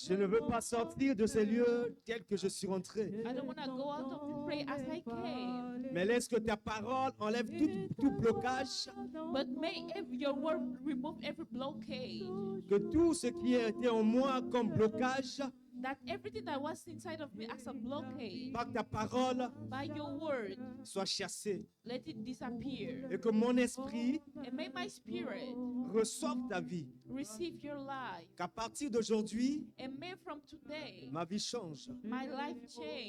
Je ne veux pas sortir de ces lieux tels que je suis rentré. I don't want to go out of this place as I came. Mais laisse que ta parole enlève tout blocage, But may your word remove every blockade. que tout ce qui a été en moi comme blocage, That everything that was inside of me as a blockade, par ta parole, by your word, soit chassé. let it disappear. Et que mon esprit And may my spirit reçoive ta vie. receive your life. Qu'à partir d'aujourd'hui, And may from today, ma vie change. my life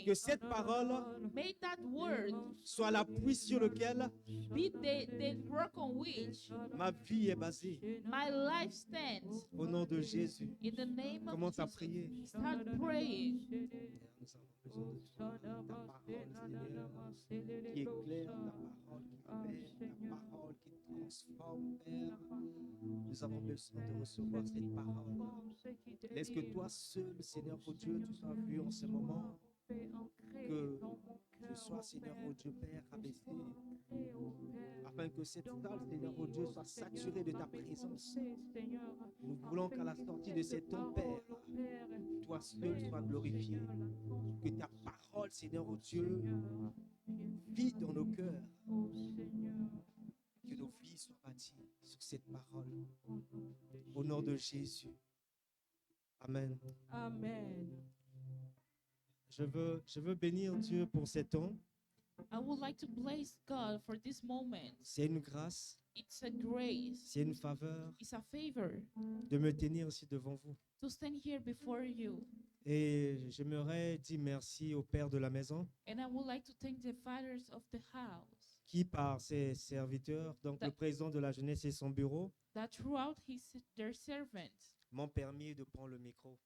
Que change. cette parole May that word soit l'appui sur lequel be the rock on which ma vie est basée. my life stands. Au nom de Jésus. In the name of Commence à Jesus, prier. start praying. Nous avons besoin de toi. Ta parole, Seigneur, qui éclaire, ta parole qui fait, ta parole qui transforme, Père. Nous avons besoin de recevoir cette parole. Laisse que toi seul, Seigneur, oh Dieu, tu sois vu en ce moment. Que je sois, Seigneur, oh Dieu, Père, abaissé. Afin que cette salle, Seigneur, oh Dieu, soit saturée de ta présence. Nous voulons qu'à la sortie de cet homme, Père, toi seul sois glorifié. Que ta parole, Seigneur, oh Dieu, vit dans nos cœurs. Que nos vies soient bâties sur cette parole. Au nom de Jésus. Amen. Amen. Je veux bénir Dieu pour cet temps. I would like to bless God for this moment. C'est une grâce, It's a grace. c'est une faveur It's a favor de me tenir ici devant vous. to stand here before you. Et j'aimerais dire merci au Père de la maison And I would like to thank the fathers of the house qui, par ses serviteurs, donc le président de la jeunesse et son bureau, that throughout their servants m'ont permis de prendre le micro.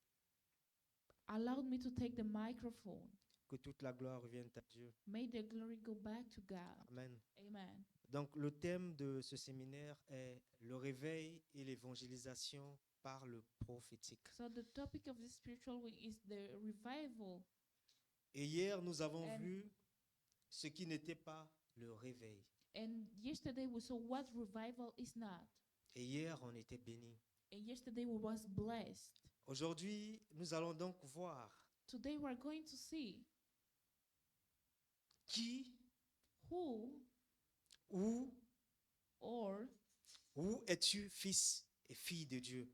allowed me to take the microphone. Que toute la gloire revienne à Dieu. May the glory go back to God. Amen. Amen. Donc le thème de ce séminaire est le réveil et l'évangélisation par le prophétique. So the topic of this spiritual week is the revival. Et hier, nous avons And- vu ce qui n'était pas le réveil. And yesterday we saw what revival is not. Et hier, on était bénis. And yesterday we was blessed. Aujourd'hui, nous allons donc voir Today we are going to see qui who ou or où es-tu fils et fille de Dieu?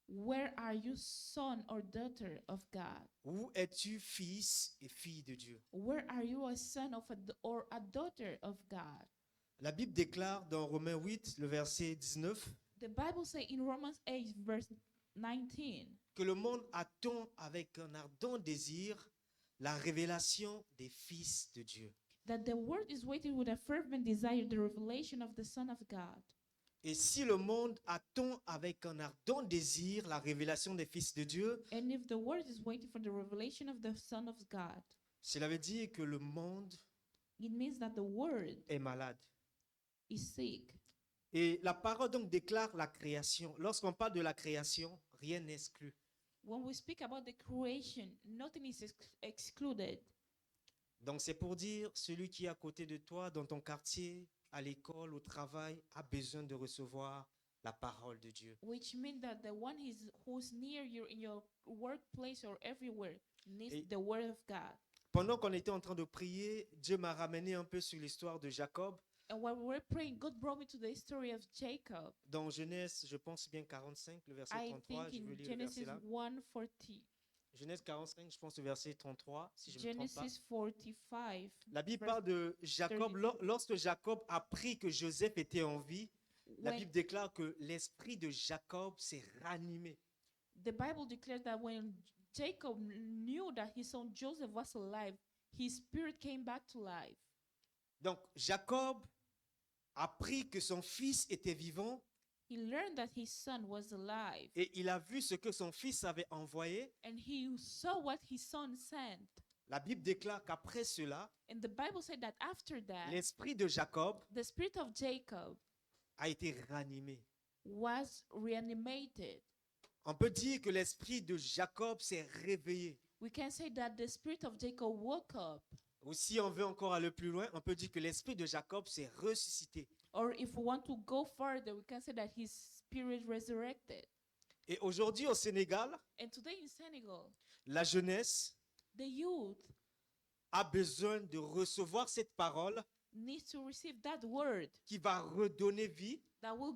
where are you son or daughter of God? Où es-tu fils et fille de Dieu? Where are you a son of or a daughter of God? La Bible déclare dans Romains 8, le verset 19, The Bible says in Romans 8 verse 19 que le monde attend avec un ardent désir la révélation des fils de Dieu. that the world is waiting with a fervent desire the revelation of the Son of God. Et si le monde attend avec un ardent désir la révélation des fils de Dieu, And if the world is waiting for the revelation of the Son of God, cela veut dire que le monde it means that the world est malade. is sick. Et la parole donc déclare la création. Lorsqu'on parle de la création, rien n'est exclu. When we speak about the creation, nothing is excluded. Donc c'est pour dire, celui qui est à côté de toi, dans ton quartier, à l'école, au travail, a besoin de recevoir la parole de Dieu. Which means that the one who's near you in your workplace or everywhere needs Et- the word of God. Pendant qu'on était en train de prier, Dieu m'a ramené un peu sur l'histoire de Jacob. And while we were praying, God brought me to the story of Jacob. Dans Genèse, je pense bien 45, le verset I 33, think je veux in lire le verset Genesis là. 1:40. Genèse 45, je pense le verset 33, si je ne me trompe pas. Genesis 45. La Bible verse- parle de Jacob. 32. Lorsque Jacob apprit que Joseph était en vie, la When- Bible déclare que l'esprit de Jacob s'est ranimé. The Bible declares that when Jacob knew that his son Joseph was alive, his spirit came back to life. Donc Jacob apprit que son fils était vivant He learned that his son was alive, et il a vu ce que son fils avait envoyé. and he saw what his son sent. La Bible déclare qu'après cela, And the Bible said that after that, l'esprit de Jacob the spirit of Jacob a été ranimé. was reanimated. On peut dire que l'esprit de Jacob s'est réveillé. We can say that the spirit of Jacob woke up. Ou si on veut encore aller plus loin, on peut dire que l'esprit de Jacob s'est ressuscité. Or if we want to go further, we can say that his spirit resurrected. Et aujourd'hui au Sénégal, And today in Senegal, la jeunesse the youth a besoin de recevoir cette parole needs to receive that word qui va redonner vie that will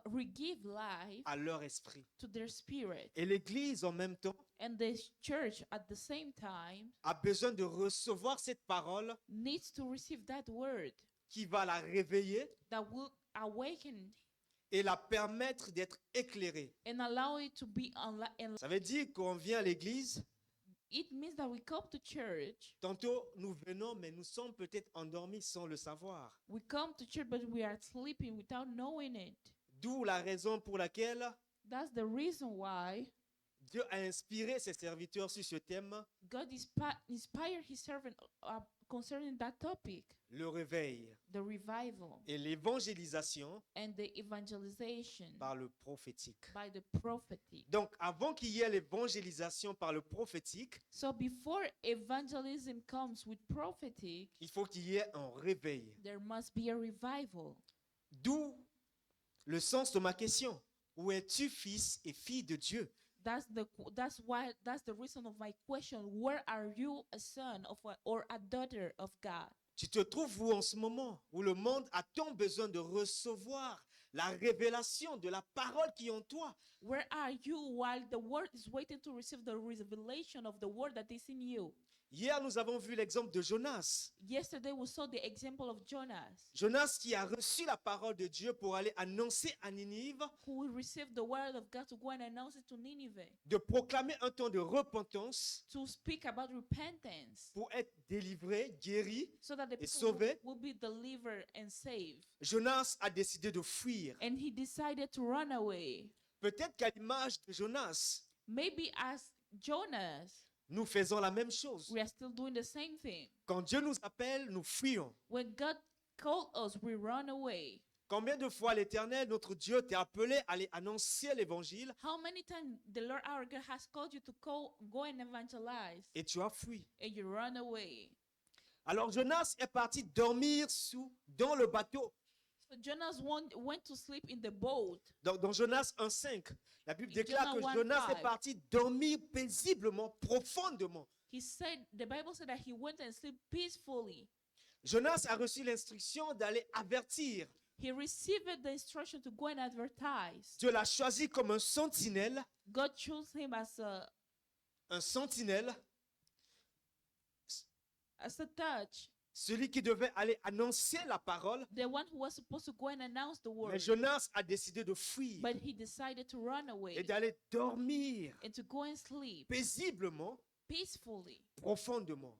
re-give life à leur esprit. to their spirit. Et l'Église, en même temps, And the church at the same time a besoin de recevoir cette parole needs to receive that word qui va la réveiller that will awaken et la permettre d'être éclairée. and allow it to be Ça veut dire qu'on vient à l'Église, it means that we come to church. tantôt nous venons, mais nous sommes peut-être endormis sans le savoir. We come to church, but we are sleeping without knowing it. D'où la raison pour laquelle That's the reason why Dieu a inspiré ses serviteurs sur ce thème, God inspired his servant concerning that topic, le réveil the revival et l'évangélisation and the evangelization par le prophétique. by the prophetic. Donc, avant qu'il y ait l'évangélisation par le prophétique, So before evangelism comes with prophetic, il faut qu'il y ait un réveil. there must be a revival. D'où le sens de ma question. Où es-tu, fils et fille de Dieu? That's the reason of my question. Where are you, a son of or a daughter of God? Tu te trouves où en ce moment où le monde a tant besoin de recevoir la révélation de la parole qui est en toi? Where are you while the world is waiting to receive the revelation of the word that is in you? Hier, nous avons vu l'exemple de Jonas. Yesterday we saw the example of Jonas, Jonas qui a reçu la parole de Dieu pour aller annoncer à Ninive who received the word of God to go and announce it to Nineveh, de proclamer un temps de repentance to speak about repentance, pour être délivré, guéri. so that the Et people sauvé. will be delivered and saved. Jonas a décidé de fuir. And he decided to run away. Peut-être qu'à l'image de Jonas, Maybe as Jonas, nous faisons la même chose. we are still doing the same thing. Quand Dieu nous appelle, nous fuyons. When God called us, we run away. Combien de fois l'Éternel, notre Dieu, t'a appelé à aller annoncer l'évangile How many times the Lord our God has called you to go and evangelize, et tu as fui? and you run away? Alors Jonas est parti dormir dans le bateau. So Jonas went to sleep in the boat. Dans Jonas 1,5, la Bible déclare que Jonas Jonas 1:5. est parti dormir paisiblement, profondément. The Bible said that he went and slept peacefully. Jonas a reçu l'instruction d'aller avertir. He received the instruction to go and advertise. Dieu l'a choisi comme un sentinelle, God chose him un sentinelle, as a touch, celui qui devait aller annoncer la parole. the one who was supposed to go and announce the word. Mais Jonas a décidé de fuir But he decided to run et away d'aller dormir and to go and sleep paisiblement, peacefully, profondément.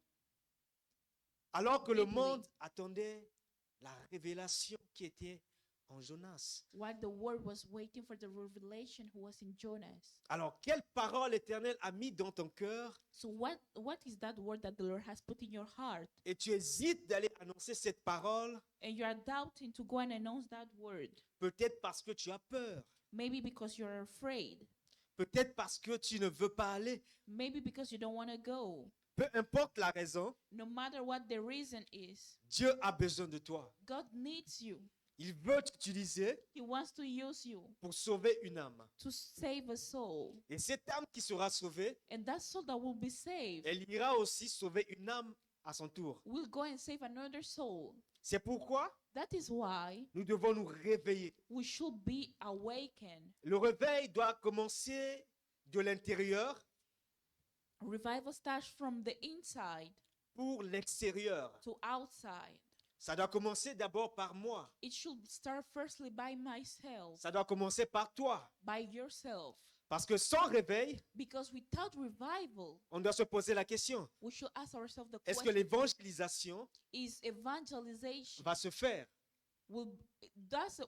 Alors que le Deeply. monde attendait la révélation qui était en Jonas. while the word was waiting for the revelation who was in Jonas. Alors, quelle parole éternelle a mis dans ton cœur So what is that word that the Lord has put in your heart? et tu hésites d'aller annoncer cette parole, And you are doubting to go and announce that word. peut-être parce que tu as peur, Maybe because you're afraid. peut-être parce que tu ne veux pas aller. Maybe because you don't want to go. Peu importe la raison, No matter what the reason is, Dieu a besoin de toi. God needs you. Il veut t'utiliser He wants to use you pour sauver une âme. to save a soul. Et cette âme qui sera sauvée, And that soul that will be saved elle ira aussi sauver une âme à son tour. will go and save another soul. C'est pourquoi That is why nous devons nous réveiller. we should be awakened. Le réveil doit commencer de l'intérieur Revival starts from the inside pour l'extérieur. to outside. Ça doit commencer d'abord par moi. It should start firstly by myself, Ça doit commencer par toi. by yourself. Parce que sans réveil, Because without revival, on doit se poser la question. we should ask ourselves the Est-ce que question, l'évangélisation is evangelization, va se faire? does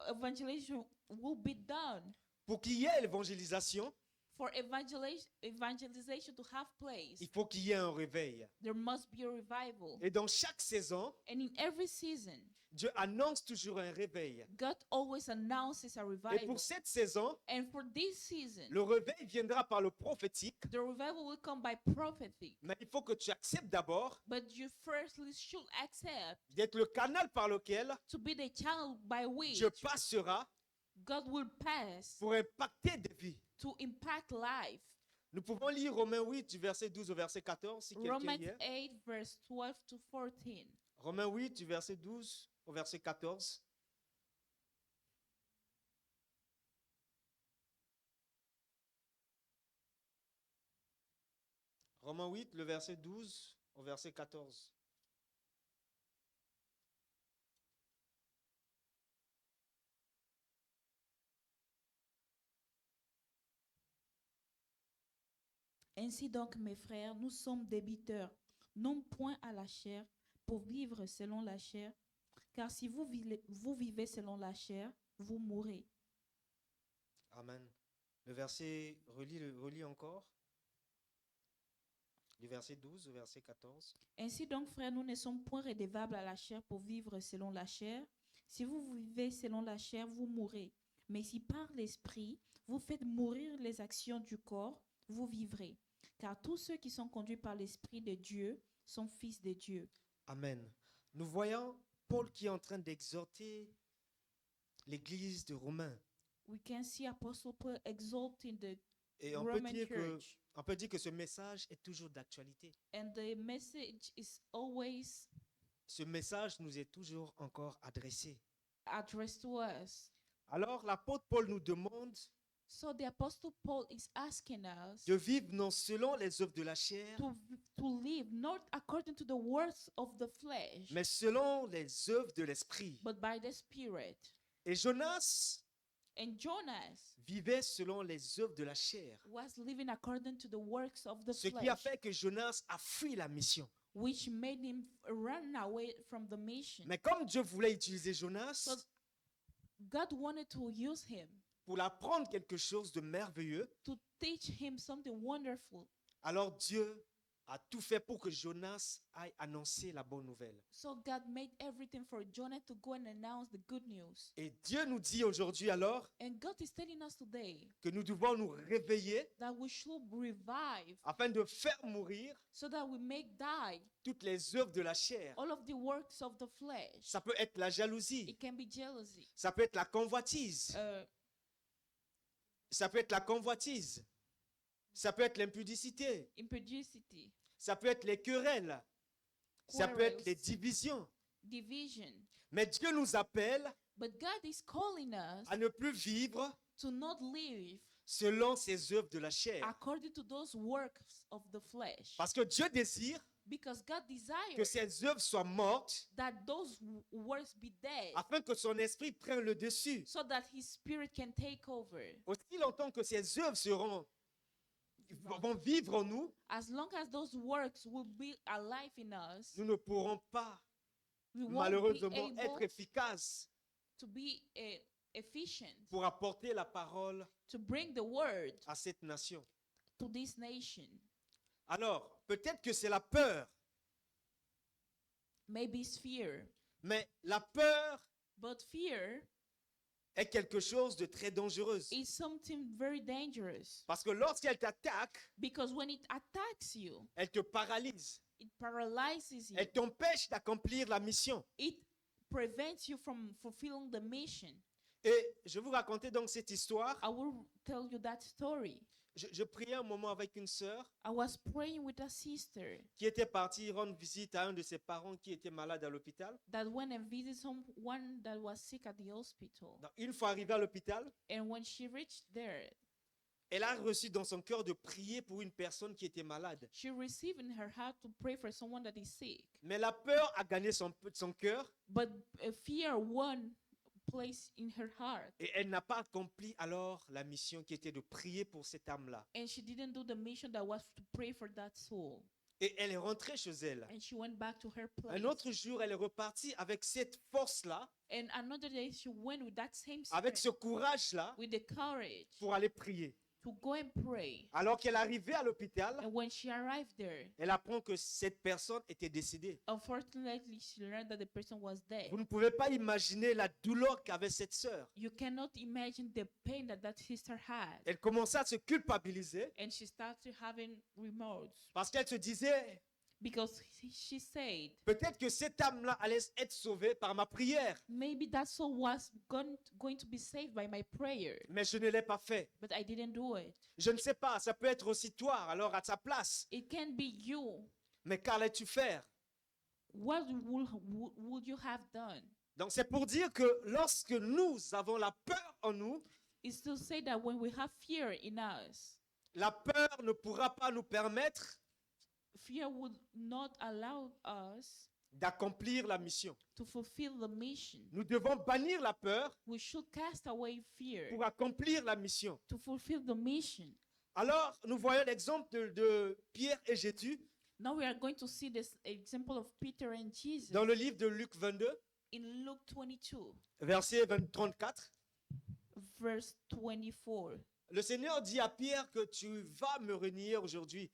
evangelization will be done? Pour qu'il y ait l'évangélisation, For evangelization to have place, il faut qu'il y ait un réveil. there must be a revival. Et dans chaque saison, And in every season, Dieu annonce toujours un réveil. God always announces a Et revival. pour cette saison, And for this season, le réveil viendra par le prophétique. the revival will come by prophecy. Mais il faut que tu acceptes d'abord But you firstly should accept d'être le canal par lequel to be the channel by which Dieu passera God will pass pour impacter des vies. to impact life. Nous pouvons lire Romains 8 du verset 12 au verset 14 si quelqu'un Romans y est. 8, verse 12 to 14. Romains 8 du verset 12 au verset 14. Romains 8, le verset 12 au verset 14. Ainsi donc, mes frères, nous sommes débiteurs, non point à la chair, pour vivre selon la chair, car si vous vivez selon la chair, vous mourrez. Amen. Le verset, relis encore. Du verset 12 au verset 14. Ainsi donc, frères, nous ne sommes point redevables à la chair pour vivre selon la chair. Si vous vivez selon la chair, vous mourrez. Mais si par l'esprit, vous faites mourir les actions du corps, vous vivrez. Car tous ceux qui sont conduits par l'esprit de Dieu sont fils de Dieu. Amen. Nous voyons Paul qui est en train d'exhorter l'église de Romains. We can see Apostle Paul exalting the Et on peut Roman dire que, church. on peut dire que ce message est toujours d'actualité. And the message is always Ce message nous est toujours encore adressé. addressed to us. Alors l'apôtre Paul nous demande So the Apostle Paul is asking us de vivre non selon les œuvres de la chair, to live not according to the works of the flesh, mais selon les œuvres de l'esprit. but by the Spirit. Et Jonas And Jonas vivait selon les œuvres de la chair. was living according to the works of the Ce qui a flesh, fait que Jonas a fui la mission. which made him run away from the mission. Mais comme Dieu voulait utiliser Jonas So God wanted to use him pour apprendre quelque chose de merveilleux, to teach him something wonderful. alors Dieu a tout fait pour que Jonas aille annoncer la bonne nouvelle. So God made everything for Jonah to go and announce the good news. Et Dieu nous dit aujourd'hui alors And God is telling us today que nous devons nous réveiller that we should revive afin de faire mourir so that we make die toutes les œuvres de la chair. all of the works of the flesh. Ça peut être la jalousie, It can be jealousy, ça peut être la convoitise, ça peut être la convoitise, ça peut être l'impudicité, impudicity, ça peut être les querelles, ça peut être les divisions. division. Mais Dieu nous appelle But God is calling us à ne plus vivre to not live selon ces œuvres de la chair. according to those works of the flesh. Parce que Dieu désire Because God que desires ces œuvres soient mortes that those works be dead afin que son esprit prenne le dessus. so that his spirit can take over. Aussi longtemps que ces œuvres vont vivre en nous, As long as those works will be alive in us, nous ne pourrons pas we won't be malheureusement être able efficaces to be efficient pour apporter la parole to bring the word à cette nation. to this nation. Alors, peut-être que c'est la peur, Maybe it's fear, mais la peur but fear est quelque chose de très dangereux. is something very dangerous Parce que lorsqu'elle t'attaque, because when it attacks you, elle te paralyse. it paralyzes you. Elle t'empêche d'accomplir la mission. It prevents you from fulfilling the mission. Et je vais vous raconter donc cette histoire. I will tell you that story. Je priais un moment avec une sœur I was praying with a sister qui était partie rendre visite à un de ses parents qui était malade à l'hôpital. that went and visited someone that was sick at the hospital. Donc, une fois arrivée à l'hôpital, And when she reached there, elle a reçu dans son cœur de prier pour une personne qui était malade. she received in her heart to pray for someone that is sick. Mais la peur a gagné son cœur But fear won place in her heart. et elle n'a pas accompli alors la mission qui était de prier pour cette âme-là. And she didn't do the mission that was to pray for that soul. Et elle est rentrée chez elle. And she went back to her place. Un autre jour, elle est repartie avec cette force-là, And another day she went with that same avec spirit, ce courage-là with the courage pour aller prier. to go and pray. Alors qu'elle est arrivée à l'hôpital, And when she arrived there, elle apprend que cette personne était décédée. unfortunately, she learned that the person was dead. Vous ne pouvez pas imaginer la douleur qu'avait cette sœur. You cannot imagine the pain that that sister had. Elle commençait à se culpabiliser And she started having remorse parce qu'elle se disait, Because she said, Peut-être que cette âme-là allait être sauvée par ma prière, maybe that soul was going to be saved by my prayer, mais je ne l'ai pas fait. but I didn't do it. Je ne sais pas, ça peut être aussi toi, alors à ta place. It can be you. Mais qu'allais-tu faire? What would you have done? Donc c'est pour dire que lorsque nous avons la peur en nous, It's to say that when we have fear in us, la peur ne pourra pas nous permettre fear would not allow us d'accomplir la mission. to fulfill the mission. Nous devons bannir la peur We should cast away fear pour accomplir la mission. to fulfill the mission. Alors, nous voyons l'exemple de Pierre et Jésus Now we are going to see this example of Peter and Jesus dans le livre de Luc 22, in Luke 22, verset 34. verse 24. Le Seigneur dit à Pierre que tu vas me renier aujourd'hui.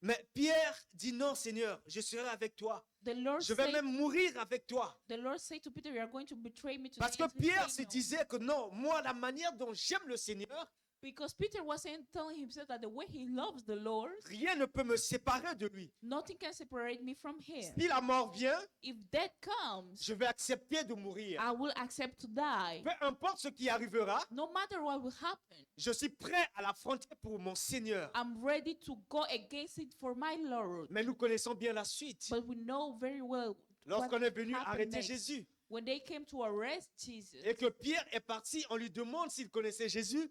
Mais Pierre dit non, Seigneur, je serai avec toi. The Lord Je vais said, même mourir avec toi. the Lord said to Peter, you are going to betray me today. Parce que And he Pierre se said no. disait que non, moi, la manière dont j'aime le Seigneur, Because Peter was telling himself that the way he loves the Lord, rien ne peut me séparer de lui. nothing can separate me from him. Si la mort vient, If death comes, je vais accepter de mourir. I will accept to die. Peu importe ce qui arrivera, No matter what will happen, je suis prêt à l'affronter pour mon Seigneur. I'm ready to go against it for my Lord. Mais nous connaissons bien la suite. But we know very well Lorsqu'on est venu happened arrêter next. Jésus When they came to arrest Jesus, et que Pierre est parti, on lui demande s'il connaissait Jésus.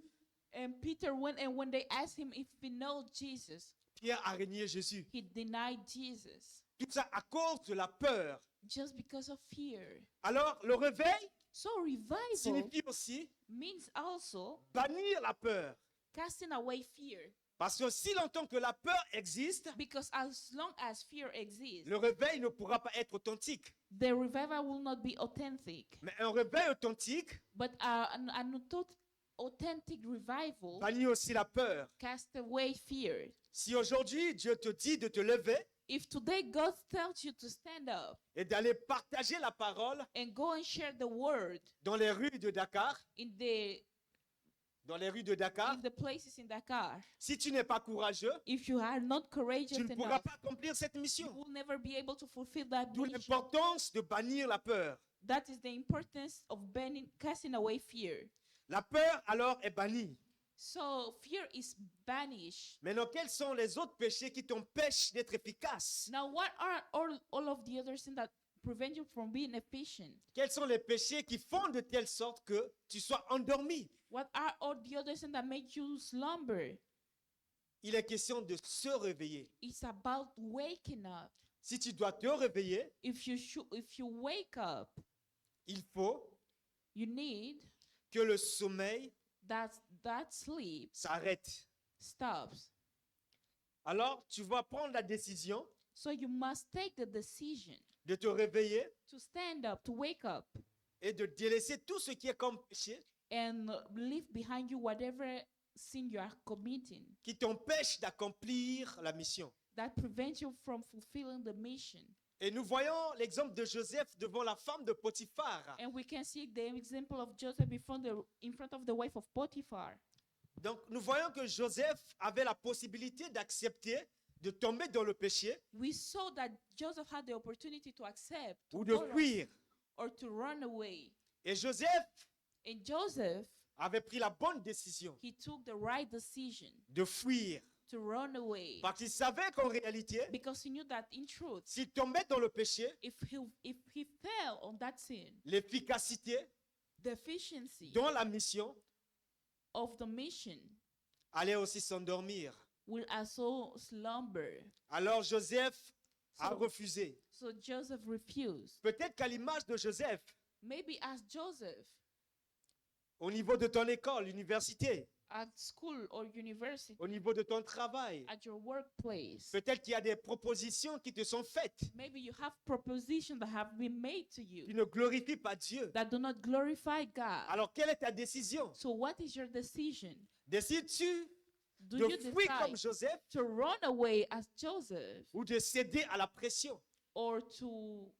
and Peter went, and when they asked him if he knows Jesus, Pierre a renié Jésus. he denied Jesus Tout ça à cause de la peur. just because of fear. Alors, le réveil So revival signifie aussi means also bannir la peur. casting away fear. Parce que si longtemps que la peur existe, Because as long as fear exists, le réveil ne pourra pas être authentique. the revival will not be authentic. Mais un réveil authentique But authentic revival bannit aussi la peur. cast away fear. Si aujourd'hui Dieu te dit de te lever If today God tells you to stand up et d'aller partager la parole and go and share the word dans les rues de Dakar, in the places in Dakar, si tu n'es pas courageux, if you are not courageous tu ne pourras enough, pas accomplir cette you mission. will never be able to fulfill that D'où mission. l'importance de bannir la peur. That is the importance of casting away fear. La peur alors est bannie. So fear is banished. Maintenant, quels sont les autres péchés qui t'empêchent d'être efficace? Now, what are all of the other things that prevent you from being efficient? Quels sont les péchés qui font de telle sorte que tu sois endormi? What are all the other things that make you slumber? Il est question de se réveiller. It's about waking up. Si tu dois te réveiller, If you wake up, il faut you need que le sommeil that sleep s'arrête. stops. Alors, tu vas prendre la décision So you must take the decision de te réveiller to stand up, to wake up, et de délaisser tout ce qui est comme péché and leave behind you whatever sin you are committing qui t'empêche d'accomplir la mission. that prevents you from fulfilling the mission. Et nous voyons l'exemple de Joseph devant la femme de Potiphar. And we can see the example of Joseph in front of the wife of Potiphar. Donc, nous voyons que Joseph avait la possibilité d'accepter de tomber dans le péché We saw that Joseph had the opportunity to accept ou de fuir. or to run away. Et Joseph And Joseph, avait pris la bonne décision he took the right decision de fuir. to run away Parce qu'il savait qu'en réalité, because he knew that in truth, s'il tombait dans le péché, if he fell on that sin, l'efficacité the efficiency dans la mission of the mission allait aussi s'endormir. will also slumber. Alors Joseph a So- refusé. So Joseph refused. Peut-être qu'à l'image de Joseph, Maybe as Joseph au niveau de ton école, l'université, at school or university, au niveau de ton travail, at your workplace, peut-être qu'il y a des propositions qui te sont faites maybe you have propositions that have been made to qui you ne glorifient pas Dieu. that do not glorify God. Alors quelle est ta décision? So what is your decision? Décides-tu Do de you fuir comme decide Joseph to run away as Joseph ou de céder à la pression? or to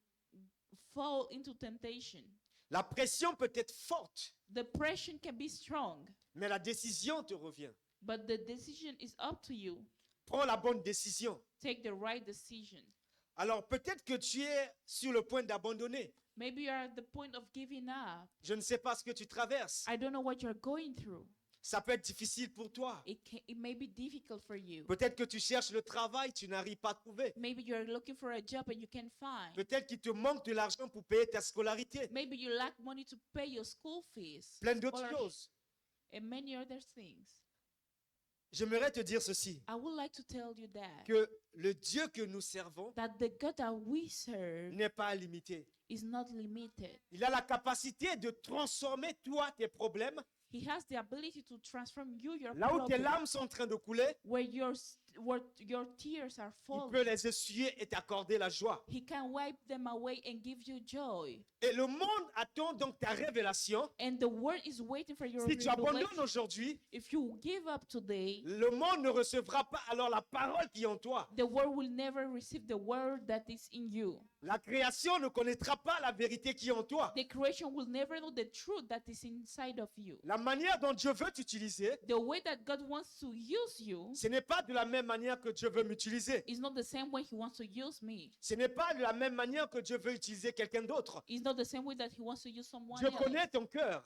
fall into temptation? La pression peut être forte, The pressure can be strong, mais la décision te revient. but the decision is up to you. prends la bonne décision. Take the right decision. Alors peut-être que tu es sur le point d'abandonner. Maybe you're at the point of giving up. Je ne sais pas ce que tu traverses. I don't know what you're going through. Ça peut être difficile pour toi. It may be difficult for you. Peut-être que tu cherches le travail, tu n'arrives pas à trouver. Maybe you're looking for a job and you can't find. Peut-être qu'il te manque de l'argent pour payer ta scolarité. Maybe you lack money to pay your school fees. Plein d'autres Scholarship, choses. and many other things. J'aimerais te dire ceci, I would like to tell you que le Dieu que nous servons that the God that we serve n'est pas limité. is not limited. Il a la capacité de transformer toi, tes problèmes, He has the ability to transform you, your là où tes problem, larmes sont en train de couler, where your tears are il falling. peut les essuyer et t'accorder la joie. He can wipe them away and give you joy. Et le monde attend donc ta révélation. And the world is waiting for your Si tu abandonnes revelation. aujourd'hui, If you give up today, le monde ne recevra pas alors la parole qui est en toi. the world will never receive the word that is in you. La création ne connaîtra pas la vérité qui est en toi. The creation will never know the truth that is inside of you. La manière dont Dieu veut t'utiliser, The way that God wants to use you ce n'est pas de la même manière que Dieu veut m'utiliser. is not the same way He wants to use me. Ce n'est pas de la même manière que Dieu veut utiliser quelqu'un d'autre. It's not the same way that He wants to use someone Dieu else. connaît ton cœur.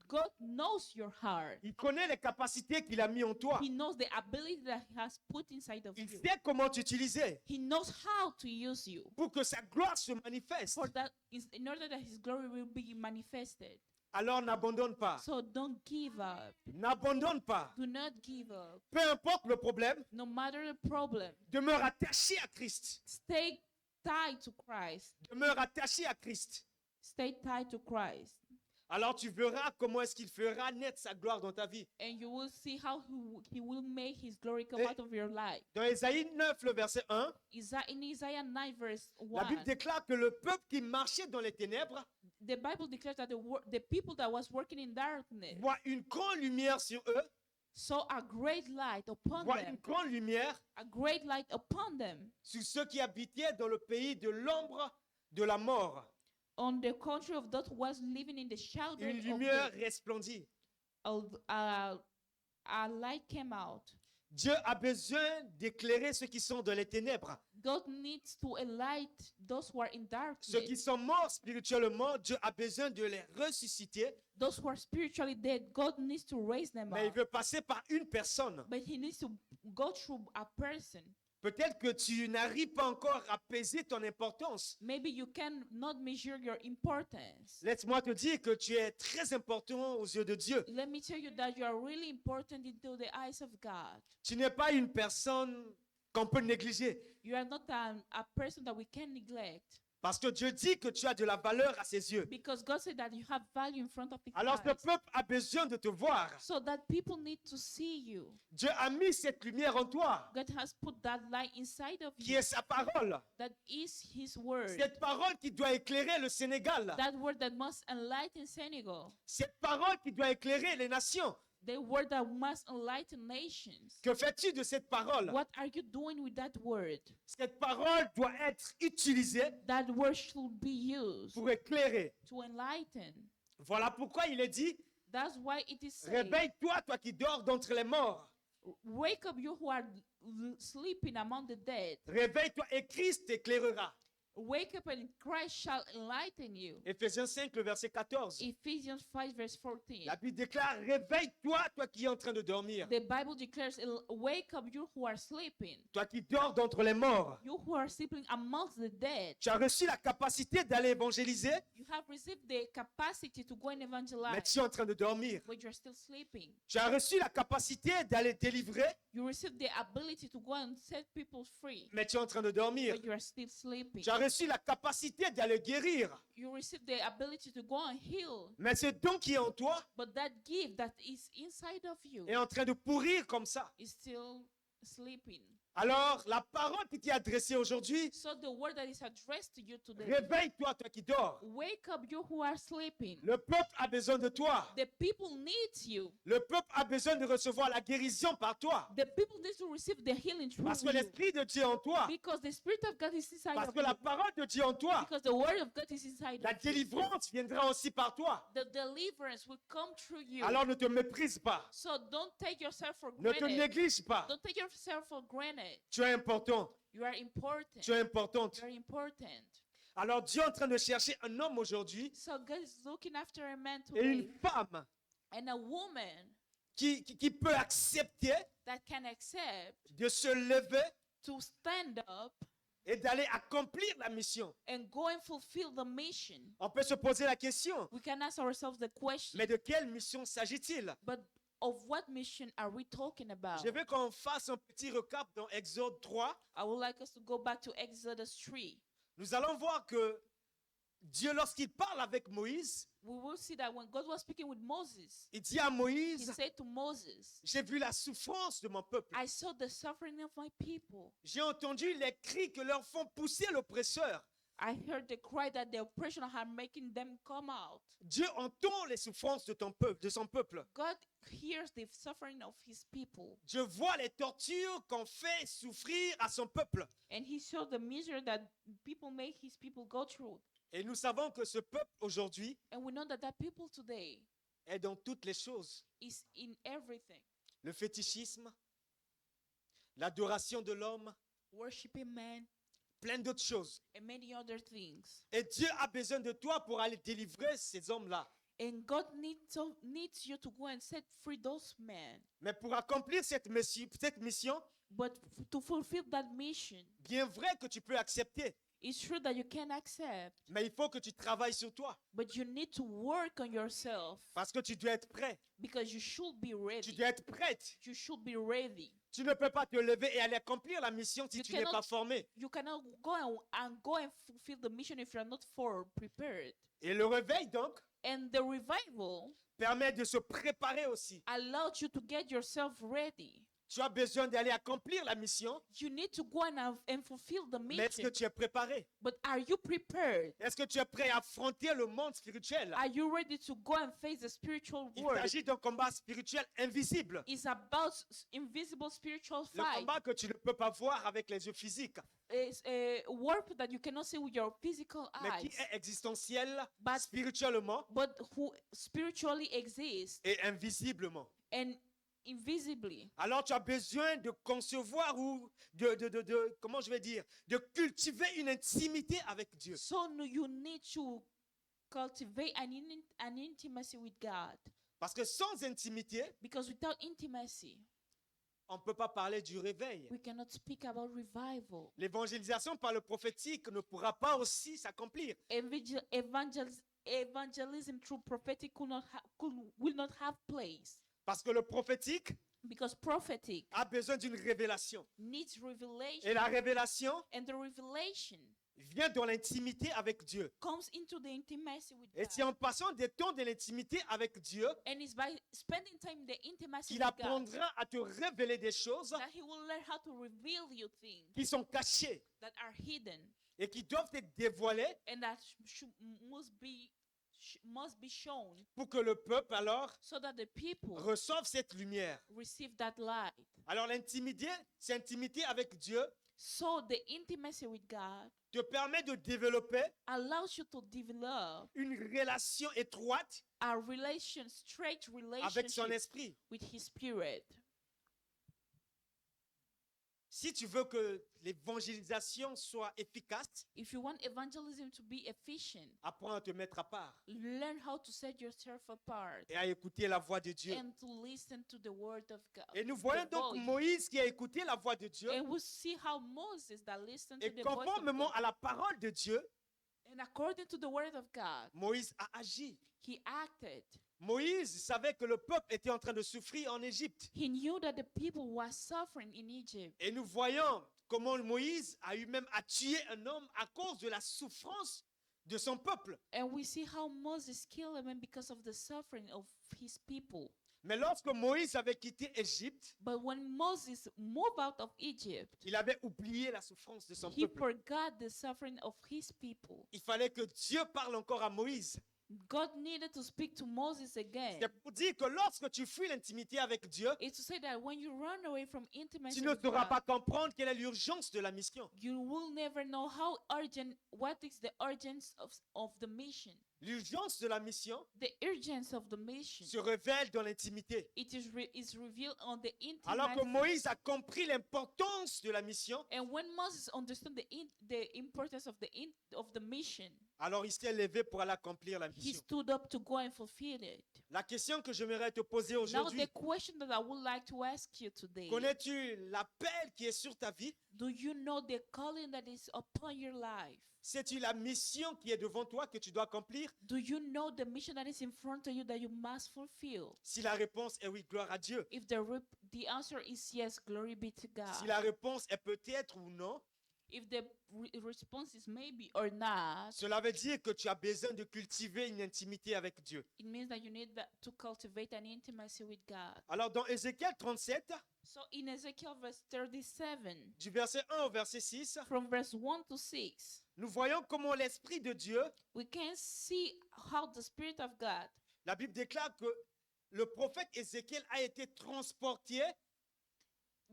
God knows your heart. Il connaît les capacités qu'il a mis en toi. He knows the ability that He has put inside of Il you. sait comment t'utiliser He knows how to use you pour que sa gloire se manifeste. for that, in order that His glory will be manifested. Alors n'abandonne pas. So don't give up. N'abandonne pas. Do not give up. Peu importe le problème, No matter the problem, demeure attaché à Christ. stay tied to Christ. Demeure attaché à Christ. Stay tied to Christ. Alors tu verras comment est-ce qu'il fera naître sa gloire dans ta vie. And you will see how he will make His glory come Et- out of your life. Dans Ésaïe 9, le verset 1, In Isaiah 9 verse la 1, Bible déclare que le peuple qui marchait dans les ténèbres the Bible declares that the people that was working in darkness voit une grande lumière sur eux, saw a great light upon voit them, une grande lumière a great light upon them, sur ceux qui habitaient dans le pays de l'ombre de la mort. on the country of those who was living in the shadow Une of lumière death. resplendit. A light came out. Dieu a besoin d'éclairer ceux qui sont dans les ténèbres. God needs to enlighten those who are in Ceux qui darkness. sont morts spirituellement, Dieu a besoin de les ressusciter, Those who are spiritually dead, God needs to raise them mais il up. veut passer par une personne. But He needs to go through a person. Peut-être que tu n'arrives pas encore à peser ton importance. Maybe you cannot measure your importance. Laisse-moi te dire que tu es très important aux yeux de Dieu. Let me tell you that you are really important into the eyes of God. Tu n'es pas une personne qu'on peut négliger. You are not a person that we can neglect. Parce que Dieu dit que tu as de la valeur à ses yeux. Because God said that you have value in front of His Alors ce eyes. peuple a besoin de te voir. So that people need to see you. Dieu a mis cette lumière en toi, God has put that light inside of qui you. est sa parole. That is His word. Cette parole qui doit éclairer le Sénégal. That word that must enlighten Senegal. Cette parole qui doit éclairer les nations. The word that must enlighten nations. Que fais-tu de cette parole? What are you doing with that word? Cette parole doit être utilisée That word should be used pour éclairer. to enlighten. Voilà pourquoi il est dit, That's why it is said, réveille-toi, toi qui dors d'entre les morts. wake up you who are sleeping among the dead. Réveille-toi et Christ t'éclairera. Wake up and Christ shall enlighten you. Éphésiens 5, le verset 14. Ephesians 5 verse 14. La Bible déclare, réveille-toi, toi qui es en train de dormir. The Bible declares, wake up you who are sleeping. Toi qui dors d'entre les morts. You who are sleeping amongst the dead. Tu as reçu la capacité d'aller évangéliser, You have received the capacity to go and mais evangelize, tu es en train de dormir. but you're still sleeping. Tu as reçu la capacité d'aller délivrer, You received the ability to go and set people free, mais tu es en train de dormir. but you are still sleeping. Tu as reçu la capacité d'aller guérir, You received the ability to go and heal, mais ce don qui est en toi but that gift that is inside of you est en train de pourrir comme ça. is still sleeping. Alors, la parole qui t'est adressée aujourd'hui, So the word that is addressed to you today, réveille-toi, toi qui dors. wake up you who are sleeping. Le peuple a besoin de toi. The people need you. Le peuple a besoin de recevoir la guérison par toi. The people need to receive the healing through Parce que you. l'Esprit de Dieu est en toi. Because the Spirit of God is inside Parce of que la you. parole de Dieu est en toi. Because the word of God is inside La of you. délivrance viendra aussi par toi. The deliverance will come through you. Alors ne te méprise pas. So don't take yourself for Ne te granted. néglige pas. Don't take yourself for granted. Tu es important. You are important. Tu es importante. You are important. Alors Dieu est en train de chercher un homme aujourd'hui So God is looking after a man et une today femme and a woman qui peut accepter that can accept de se lever to stand up et d'aller accomplir la mission. and go and fulfill the mission. On peut se poser la question, We can ask ourselves the question, mais de quelle mission s'agit-il? but of what mission are we talking about? Je veux qu'on fasse un petit recap dans Exode 3. I would like us to go back to Exodus 3. Nous allons voir que Dieu, lorsqu'il parle avec Moïse, We will see that when God was speaking with Moses, il dit à he Moïse, said to Moses, j'ai vu la souffrance de mon peuple. I saw the suffering of my people. J'ai entendu les cris que leur font pousser l'oppresseur. I heard the cry that the oppression are making them come out. Dieu entend les souffrances de ton peuple, de son peuple. God hears the suffering of his people. Dieu voit les tortures qu'on fait souffrir à son peuple. And he saw the misery that people make his people go through. Et nous savons que ce peuple aujourd'hui And we know that that people today est dans toutes les choses. is in everything. Le fétichisme, l'adoration de l'homme, Worshipping man plein d'autres choses. and many other things. Et Dieu a besoin de toi pour aller délivrer ces hommes-là. And God needs you to go and set free those men. Mais pour accomplir cette mission, But to fulfill that mission, bien vrai que tu peux accepter, it's true that you can accept, mais il faut que tu travailles sur toi. but you need to work on yourself Parce que tu dois être prêt. because you should be Tu ready. dois être prête. You should be ready. Tu ne peux pas te lever et aller accomplir la mission si You tu n'es cannot- pas formé. You cannot go and fulfill the mission if you are not prepared. Et le réveil, donc, And the revival permet de se préparer aussi. allowed you to get yourself ready. Tu as besoin d'aller accomplir la mission, You need to go and fulfill the mais est-ce que mission. tu es préparé? But are you prepared? Est-ce que tu es prêt à affronter le monde spirituel? Are you ready to go and face the spiritual Il world? s'agit d'un combat spirituel invisible. It's about invisible spiritual Le fight. combat que tu ne peux pas voir avec les yeux physiques, It's a warp that you cannot see with your physical mais qui eyes, est existentiel But- spirituellement but who spiritually exists et invisiblement. and invisibly. Alors tu as besoin de concevoir ou comment je vais dire, de cultiver une intimité avec Dieu. So you need to cultivate an intimacy with God, Parce que sans intimité, because without intimacy, on ne peut pas parler du réveil. we cannot speak about revival. L'évangélisation par le prophétique ne pourra pas aussi s'accomplir. Evangelism through prophetic will not have place, Parce que le prophétique because prophetic a besoin d'une révélation. needs revelation, Et la révélation and the revelation vient dans l'intimité avec Dieu. comes into the intimacy with Et God. c'est en passant des temps de l'intimité avec Dieu And it's by spending time in the intimacy qu'il with God apprendra à te révéler des choses that He will learn how to reveal you things qui sont cachées that are hidden et qui doivent être dévoilées and that must be shown, pour que le peuple alors so that the people reçoive cette lumière. receive that light. Alors l'intimité, c'est intimité avec Dieu So the intimacy with God te permet de développer allows you to develop une relation étroite a straight avec son relationship esprit. with His Spirit. Si tu veux que l'évangélisation soit efficace, If you want evangelism to be efficient, apprends à te mettre à part learn how to set yourself apart et à écouter la voix de Dieu. and to listen to the word of God. Et nous voyons the donc voice. Moïse qui a écouté la voix de Dieu And we see how Moses that listened to et the voice of conformément God, à la parole de Dieu, and according to the word of God, Moïse a agi. he acted. Moïse savait que le peuple était en train de souffrir en Égypte. He knew that the people were suffering in Egypt. Et nous voyons comment Moïse a eu même à tuer un homme à cause de la souffrance de son peuple. And we see how Moses killed a man because of the suffering of his people. Mais lorsque Moïse avait quitté Égypte, But when Moses moved out of Egypt, il avait oublié la souffrance de son he peuple. forgot the suffering of his people. Il fallait que Dieu parle encore à Moïse. God needed to speak to Moses again. C'est pour dire que lorsque tu fuis l'intimité avec Dieu, It's to say that when you run away from intimacy tu ne with sauras God, pas comprendre quelle est l'urgence de la mission. you will never know what is the urgency of the mission. L'urgence de la mission The urgence of the mission, se révèle dans l'intimité. is revealed on the Alors que intimacy. Moïse a compris l'importance de la mission, And when Moses understood the importance of the mission, alors il s'est levé pour aller accomplir la he mission. stood up to go and fulfill it. La question que j'aimerais te poser Now, aujourd'hui, the question that I would like to ask you today: connais-tu l'appel qui est sur ta vie? do you know the calling that is upon your life? Sais-tu la mission qui est devant toi que tu dois accomplir? Do you know the mission that is in front of you that you must fulfill? Si la réponse est oui, gloire à Dieu. If the answer is yes, glory be to God. Si la réponse est peut-être ou non, If the response is maybe or not, cela veut dire que tu as besoin de cultiver une intimité avec Dieu. it means that you need to cultivate an intimacy with God. Alors dans Ézéchiel 37, So in Ezekiel verse 37, du verset 1 au verset 6, from verse 1 to 6, nous voyons comment l'Esprit de Dieu, we can see how the Spirit of God, la Bible déclare que le prophète Ézéchiel a été transporté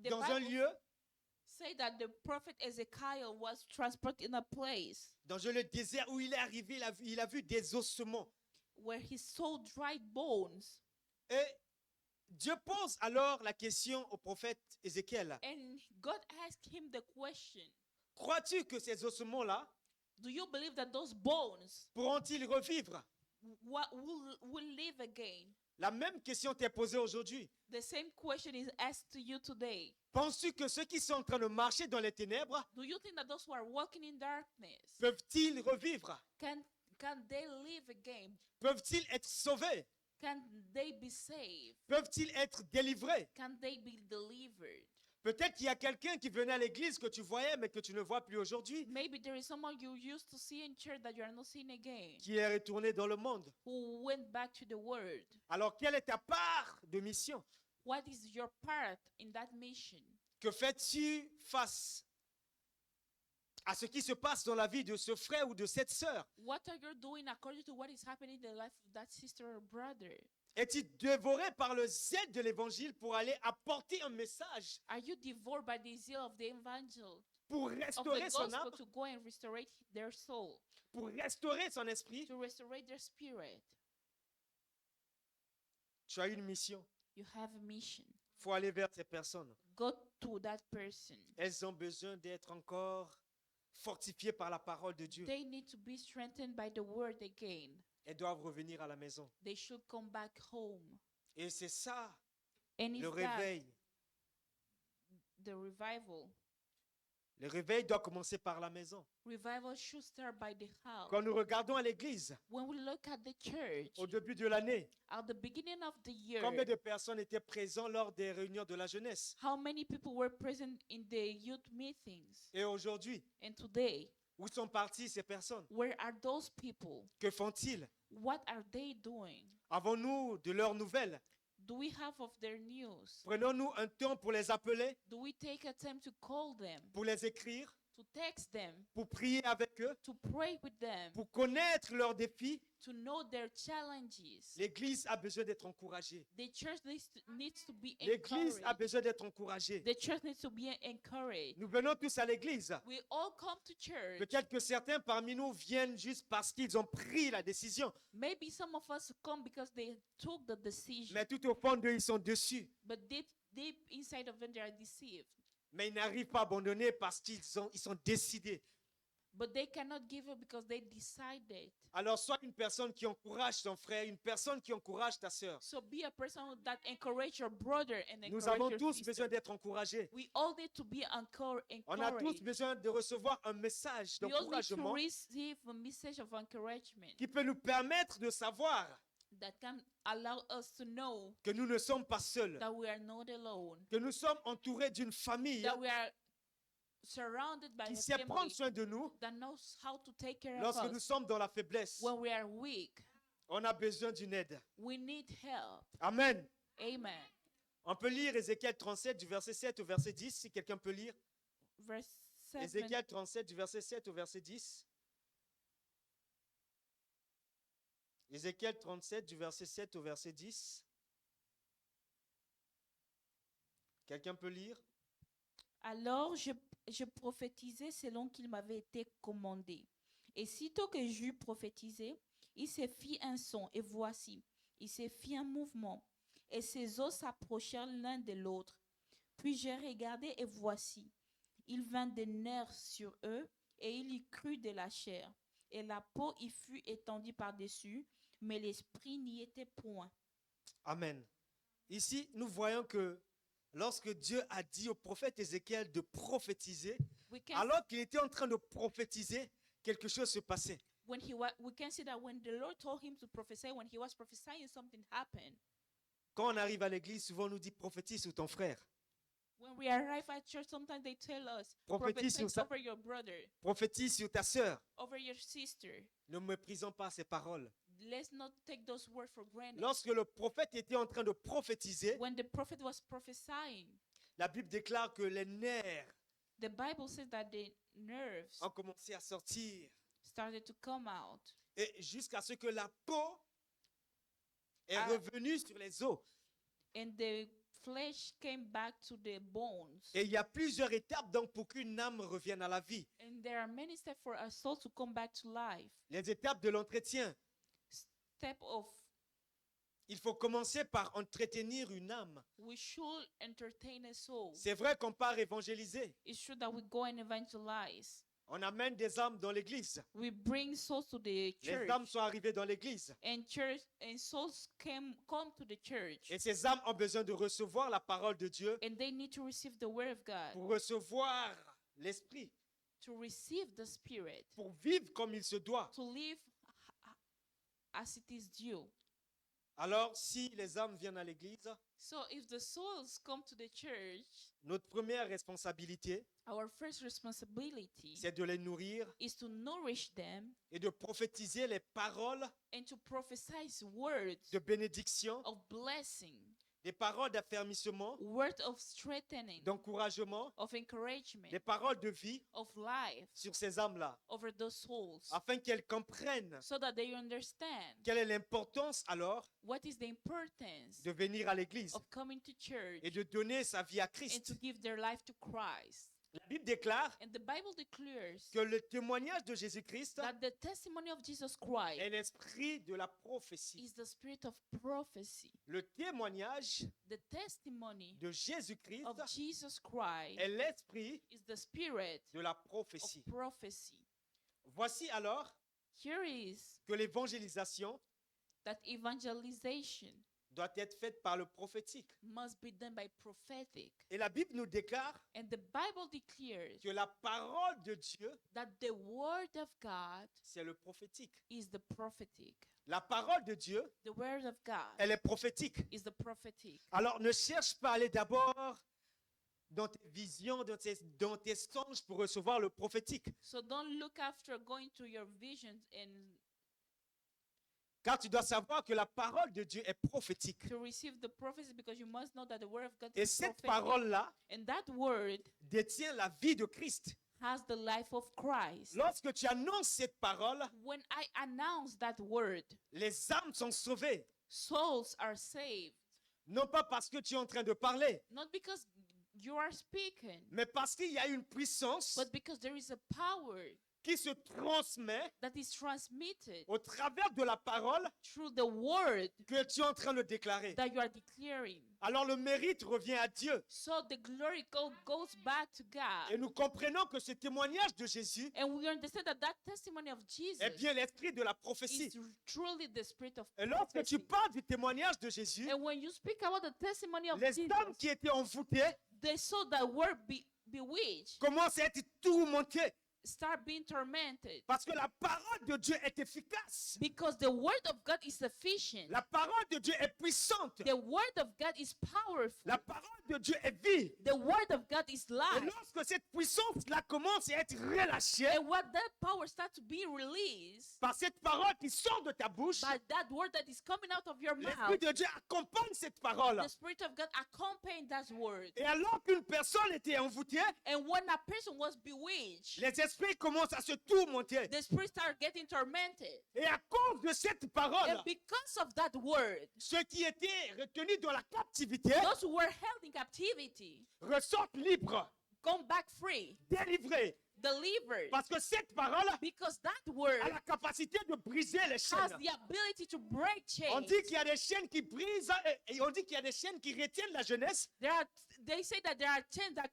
the dans un Bible lieu, say that the prophet Ezekiel was transported in a place dans le désert où il est arrivé, il a vu des ossements. where he saw dried bones. Et Dieu pose alors la question au prophète Ézéchiel. And God asked him the question, Crois-tu que ces ossements-là do you believe that those bones pourront-ils revivre? will live again? La même question t'est posée aujourd'hui. The same question is asked to you today. Penses-tu que ceux qui sont en train de marcher dans les ténèbres Do you think that those who are walking in darkness, peuvent-ils revivre? can they live again? Peuvent-ils être sauvés? Can they be saved? Peuvent-ils être délivrés? Can they be delivered? Peut-être qu'il y a quelqu'un qui venait à l'église que tu voyais mais que tu ne vois plus aujourd'hui, Maybe there is someone you used to see in church that you are not seeing again, qui est retourné dans le monde. who went back to the world. Alors quelle est ta part de mission? What is your part in that mission? Que fais-tu face à ce qui se passe dans la vie de ce frère ou de cette sœur? What are you doing according to what is happening in the life of that sister or brother? Es-tu dévoré par le zèle de l'évangile pour aller apporter un message, Are you devoured by the zeal of the evangel, pour of the restaurer son gospel, âme, to go and restore their soul, pour restaurer son esprit? to restore their spirit? Tu as une mission. You have a mission. Il faut aller vers ces personnes. Go to that person. Elles ont besoin d'être encore fortifiées par la parole de Dieu. They need to be strengthened by the word again. Elles doivent revenir à la maison. They should come back home. Et c'est ça, And le it's that, réveil. the revival. Le réveil doit commencer par la maison. Revival should start by the house. Quand nous regardons à l'église, When we look at the church, au début de l'année, at the beginning of the year, combien de personnes étaient présentes lors des réunions de la jeunesse? how many people were present in the youth meetings? Et aujourd'hui, And today, où sont parties ces personnes? where are those people? Que font-ils? What are they doing? Avons-nous de leurs nouvelles? Do we have of their news? Prenons-nous un temps pour les appeler, Do we take a time to call them, pour les écrire, to text them, pour prier avec eux, to pray with them, pour connaître leurs défis? to know their challenges? L'Église a besoin d'être encouragée. The church needs to be L'Église a encouraged. besoin d'être encouragée. The church needs to be encouraged. Nous venons tous à l'Église. We all come to church. Peut-être que certains parmi nous viennent juste parce qu'ils ont pris la décision. Maybe some of us come because they took the decision, Mais tout au fond d'eux, ils sont dessus. but deep inside of them they are deceived. Mais ils n'arrivent pas à abandonner parce qu'ils sont décidés. But they cannot give up because they decided. Alors, sois une personne qui encourage ton frère, une personne qui encourage ta sœur. So be a person that encourage your brother and Nous encourage avons your tous sister. besoin d'être encouragés. We all need to be On a tous encouraged. besoin de recevoir un message We all need to d'encouragement receive a message of encouragement qui peut nous permettre de savoir that can allow us to know que nous ne sommes pas seuls, that we are not alone, que nous sommes entourés d'une famille that we are surrounded by qui a sait prendre family soin de nous that knows how to take care of lorsque nous us sommes dans la faiblesse. when we are weak. On a besoin d'une aide. We need help. Amen. Amen. On peut lire Ézéchiel 37 du verset 7 au verset 10, si quelqu'un peut lire. Verse 7. Ézéchiel 37 du verset 7 au verset 10. Ézéchiel 37 du verset 7 au verset 10. Quelqu'un peut lire? Alors je prophétisais selon qu'il m'avait été commandé. Et sitôt que j'eus prophétisé, Il se fit un son, et voici, il se fit un mouvement, et ses os s'approchèrent l'un de l'autre. Puis j'ai regardé, et voici, il vint des nerfs sur eux, et il y crut de la chair. Et la peau y fut étendue par-dessus, mais l'esprit n'y était point. Amen. Ici, nous voyons que lorsque Dieu a dit au prophète Ézéchiel de prophétiser, We can, alors qu'il était en train de prophétiser, quelque chose se passait. we can see that when the Lord told him to prophesy, when he was prophesying, something happened. Quand on arrive à l'église, souvent on nous dit prophétise sur ton frère, When we arrive at church, sometimes they tell us, Prophétise prophesy sur over your brother, prophétise sur ta sœur. over your sister. Ne méprisons pas ces paroles. Let's not take those words for granted. Lorsque le prophète était en train de prophétiser, When the prophet was prophesying, la Bible déclare que les nerfs the Bible says that the nerves ont commencé à sortir started to come out, et jusqu'à ce que la peau est Ah. revenue sur les os. and the flesh came back to the bones. Et il y a plusieurs étapes donc pour qu'une âme revienne à la vie. And there are many steps for a soul to come back to life. Les étapes de l'entretien. Step of Il faut commencer par entretenir une âme. we should entertain a soul. C'est vrai qu'on part évangéliser. It's true that we go and evangelize. On amène des âmes dans l'église. We bring souls to the Les church. âmes sont arrivées dans l'église. And souls come to the church. Et ces âmes ont besoin de recevoir la parole de Dieu And they need to receive the word of God, pour recevoir l'esprit, to receive the spirit, pour vivre comme il se doit. to live as it is due. Alors, si les âmes viennent à l'église, So if the souls come to the church, notre première responsabilité, our first responsibility c'est de les nourrir is to nourish them et de prophétiser les paroles and to prophesy words de bénédiction, of blessing, des paroles d'affermissement, words of strengthening, d'encouragement, of encouragement, des paroles de vie of life sur ces âmes-là, over those souls, afin qu'elles comprennent so that they understand quelle est l'importance alors what is the importance de venir à l'église of coming to church et de donner sa vie à and Christ. to give their life to Christ. La Bible déclare And the Bible declares que le témoignage de Jésus-Christ that the testimony of Jesus Christ est l'esprit de la prophétie. is the spirit of prophecy. Le témoignage The testimony de Jésus-Christ of Jesus Christ est l'esprit is the spirit de la of prophétie. prophecy. Voici alors Here is que l'évangélisation that evangelization doit être faite par le prophétique. must be done by prophetic. Et la Bible nous déclare And the Bible declares que la parole de Dieu, that the word of God c'est le prophétique. is the prophetic. La parole de Dieu, The word of God elle est prophétique. is the prophetic. Alors ne cherche pas à aller d'abord dans tes visions, dans tes songes pour recevoir le prophétique. So don't look after going to your visions and Car tu dois savoir que la parole de Dieu est prophétique. to receive the prophecy, because you must know that the word of God Et is cette prophetic. parole-là And that word détient la vie de Christ. has the life of Christ. Lorsque tu annonces cette parole, When I announce that word, les âmes sont sauvées. souls are saved. Non pas parce que tu es en train de parler, Not because you are speaking, mais parce qu'il y a une puissance but because there is a power qui se transmet that is transmitted au travers de la parole through the word que tu es en train de déclarer. that you are declaring. Alors le mérite revient à Dieu. So the glory goes back to Et God. nous comprenons que ce témoignage de Jésus And we understand that that testimony of Jesus est bien l'esprit de la prophétie. is truly the spirit of Et lorsque tu prophecy. parles du témoignage de Jésus, And when you speak about the testimony of les Jesus, âmes qui étaient envoûtées they saw that word bewitched, commencent à être tourmentées start being tormented. parce que la parole de Dieu est efficace. Because the word of God is sufficient. La parole de Dieu est puissante. The word of God is powerful. La parole de Dieu est vie. The word of God is Et life. lorsque cette puissance-là commence à être relâchée And when that power starts to be released par cette parole qui sort de ta bouche, by that word that is coming out of your l'Esprit mouth, de Dieu accompagne cette parole. the Spirit of God accompanied that word. Et alors qu'une personne était envoûtée, And when a person was bewitched, les esprits commencent à se tourmenter. the spirit started getting tormented. Et à cause de cette parole, And because of that word, ceux qui étaient retenus dans la captivité those who were held in captivity ressortent libres. come back free, délivrés. delivered. Parce que cette parole Because that word a la capacité de briser les has chaînes. the ability to break On chains. dit qu'il y a des chaînes qui brisent et on dit qu'il y a des chaînes qui retiennent la jeunesse. They say that there are chains that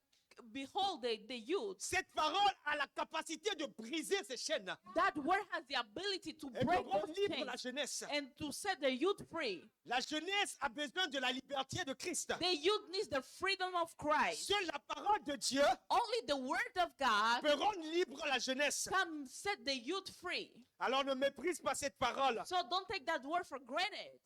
behold the youth. Cette parole a la capacité de briser ces chaînes That word has the ability to et de break rendre those libre la chains jeunesse. and to set the youth free. La jeunesse a besoin de la liberté de Christ. The youth needs the freedom of Christ. Seule la parole de Dieu Only the word of God peut rendre libre la jeunesse. can set the youth free. Alors ne méprise pas cette parole. So don't take that word for granted.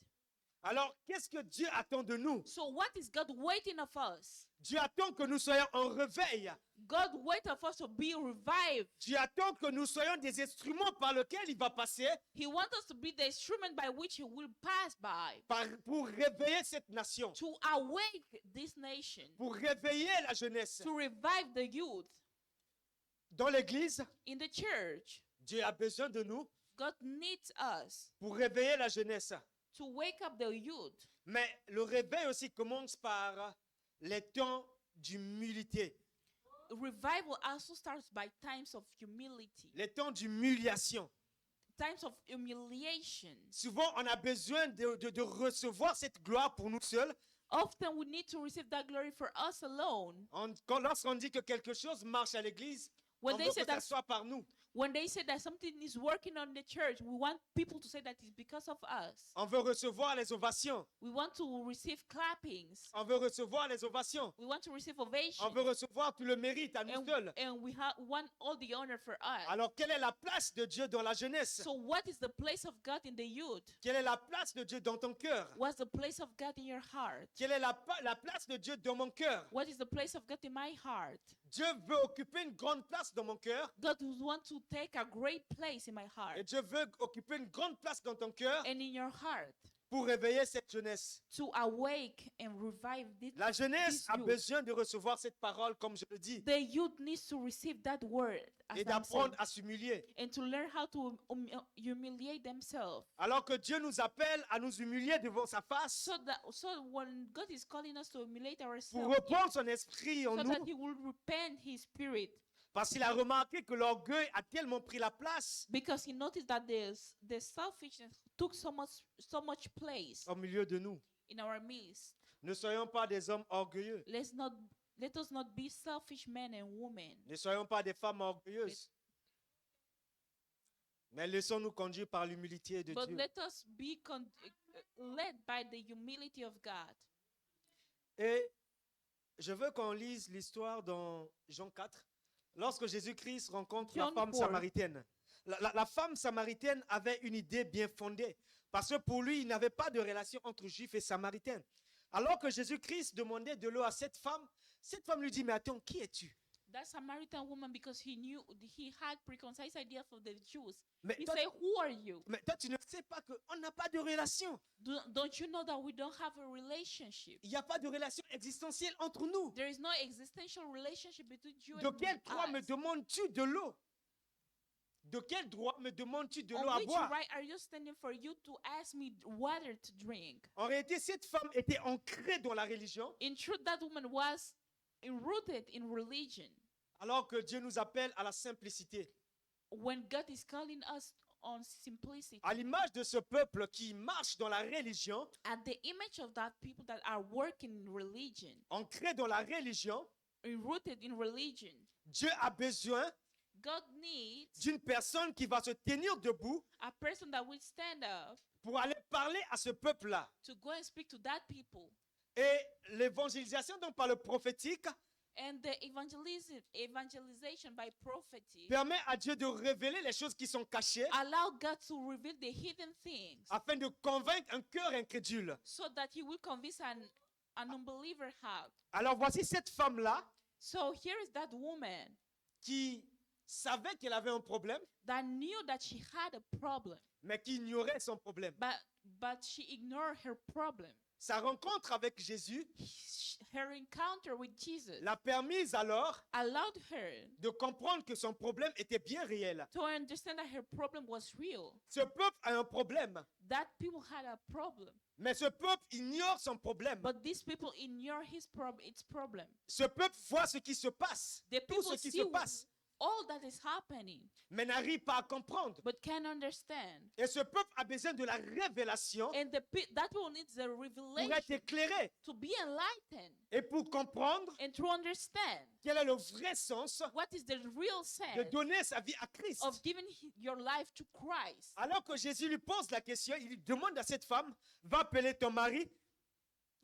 Alors qu'est-ce que Dieu attend de nous? So what is God waiting of us? Dieu attend que nous soyons en réveil. God waits of us to be revived. Dieu attend que nous soyons des instruments par lesquels il va passer He wants us to be the instrument by which he will pass by pour réveiller cette nation, to awake this nation, pour réveiller la jeunesse. to revive the youth Dans l'église, in the church. Dieu a besoin de nous God needs us pour réveiller la jeunesse. to wake up the youth. Mais le réveil aussi commence par les temps d'humilité, Revival also starts by times of humility, les temps d'humiliation. times of humiliation. Souvent, on a besoin de recevoir cette gloire pour nous seuls. Often we need to receive that glory for us alone. Lorsqu'on dit que quelque chose marche à l'église, When on they veut say que ça that soit par nous. When they say that something is working on the church, we want people to say that it's because of us. On veut recevoir les ovations. We want to receive clappings. On veut recevoir les ovations. We want to receive ovation. On veut recevoir tout le mérite à nous seuls. And we want all the honor for us. Alors, quelle est la place de Dieu dans la jeunesse? So what is the place of God in the youth? Quelle est la place de Dieu dans ton cœur? What's the place of God in your heart? Quelle est la place de Dieu dans mon cœur? What is the place of God in my heart? Dieu veut occuper une grande place dans mon cœur. God wants to take a great place in my Et heart Dieu veut occuper une grande place dans ton cœur and in your heart pour réveiller cette jeunesse. to awake and revive La jeunesse this a youth. besoin de recevoir cette parole, comme je le dis, The youth needs to receive that word as et I'm saying, d'apprendre à s'humilier. and to learn how to humiliate themselves. Alors que Dieu nous appelle à nous humilier devant sa face So when God is calling us to humiliate pour ourselves, reprendre son esprit en so that nous, He will repent His spirit, parce qu'il a remarqué que l'orgueil a tellement pris la place because He noticed that the selfishness took so much place au milieu de nous. in our midst. Ne soyons pas des hommes orgueilleux. Let us not be selfish men and women, Ne soyons pas des femmes orgueilleuses. Mais laissons-nous conduire par l'humilité de but Dieu. let us be led by the humility of God. Et je veux qu'on lise l'histoire dans Jean 4, lorsque Jésus-Christ rencontre la John femme 4. samaritaine. La femme samaritaine avait une idée bien fondée, parce que pour lui, il n'avait pas de relation entre juifs et samaritains. Alors que Jésus-Christ demandait de l'eau à cette femme lui dit, mais attends, qui es-tu? That Samaritan woman, because he had preconceived idea for the Jews. Mais He toi, said, "Who are you? mais toi, tu ne sais pas qu'on n'a pas de relation. Don't you know that we don't have a relationship? Il n'y a pas de relation existentielle entre nous. There is no existential relationship between you De and quel droit me us. demandes-tu de l'eau? De quel droit me demandes-tu de l'eau On à which boire? right are you standing for you to ask me water to drink?" En réalité, cette femme était ancrée dans la religion, In truth, that woman was rooted in religion. alors que Dieu nous appelle à la simplicité. When God is calling us on simplicity, À l'image de ce peuple qui marche dans la religion, at the image of that people that are working in religion, ancré dans la religion, rooted in religion, Dieu a besoin God needs d'une personne qui va se tenir debout a person that will stand up pour aller parler à ce peuple-là. to go and speak to that people. Et l'évangélisation donc par le prophétique And the evangelization by prophecy permet à Dieu de révéler les choses qui sont cachées allow God to reveal the hidden things afin de convaincre un cœur incrédule. so that He will convince an unbeliever heart. Alors voici cette femme-là So here is that woman qui savait qu'elle avait un problème, that knew that she had a problem, mais qui ignorait son problème. but she ignored her problem. sa rencontre avec Jésus her encounter with Jesus l'a permise alors allowed her de comprendre que son problème était bien réel. to understand that her problem was real, Ce peuple a un problème, that people had a problem. mais ce peuple ignore son problème. But these people ignore its problem. Ce peuple voit ce qui se passe, The tout people ce qui see se passe, all that is happening, mais n'arrive pas à comprendre. but can't understand. Et ce peuple a besoin de la révélation And that people needs the pour être revelation éclairé to be enlightened et pour comprendre and to understand quel est le vrai sens what is the real de sense donner sa vie à Christ. of giving your life to Christ. Alors que Jésus lui pose la question, il demande à cette femme, va appeler ton mari.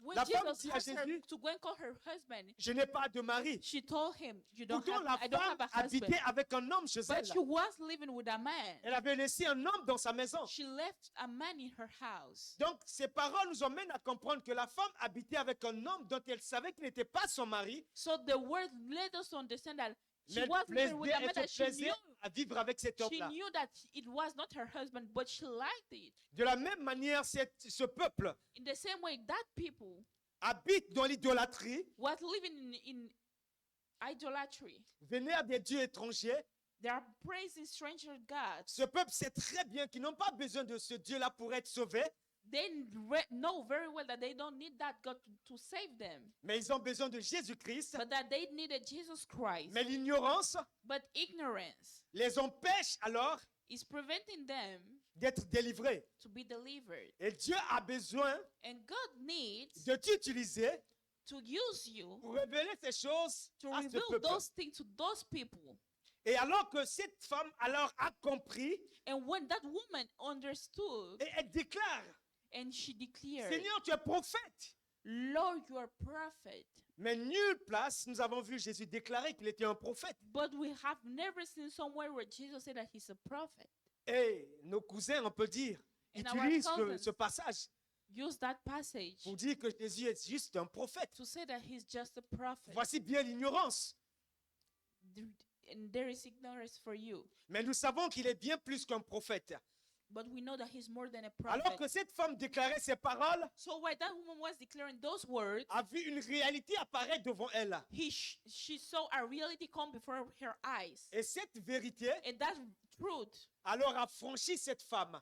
When La femme Jesus dit à asked her Jésus, to go and call her husband, je n'ai pas de mari. she told him, I don't Pourtant, la have femme a husband. habitait avec un homme chez But elle. she was living with a man. Elle avait laissé un homme dans sa maison. She left a man in her house. Donc, ces paroles nous emmènent à comprendre que la femme habitait avec un homme dont elle savait qu'il n'était pas son mari, So the word led us to understand that she mais was living with a elle man se that she plaisait knew. à vivre avec cet She homme-là. knew that it was not her husband, but she liked it. De la même manière, ce peuple In the same way, that people habite dans l'idolâtrie, was living in idolatry. vénère des dieux étrangers. They are praising stranger gods. Ce peuple sait très bien qu'ils n'ont pas besoin de ce Dieu-là pour être sauvés, They know very well that they don't need that God to save them, mais ils ont besoin de Jésus-Christ. but that they needed Jesus Christ. Mais l'ignorance But ignorance les empêche alors is preventing them d'être délivrés. to be delivered. Et Dieu a besoin And God needs de t'utiliser to use you pour révéler ces choses to à ce reveal peuple. those things to those people. Et alors que cette femme alors a compris, And when that woman understood, et elle déclare, and she declared, Seigneur, tu es prophète. Lord, you are prophet. Mais nulle place, nous avons vu Jésus déclarer qu'il était un prophète. But we have never seen somewhere where Jesus said that he's a prophet. Et nos cousins, on peut dire, And our utilisent cousins ce passage Use that passage pour dire que Jésus est juste un prophète. to say that he's just a prophet. Voici bien l'ignorance. And there is ignorance for you. Mais nous savons qu'il est bien plus qu'un prophète. But we know that he's more than a Alors que prophet. cette femme déclarait ces paroles, So while that woman was declaring those words, a vu une réalité apparaître devant elle. she saw a reality come before her eyes. Et cette vérité And that truth alors a franchi cette femme.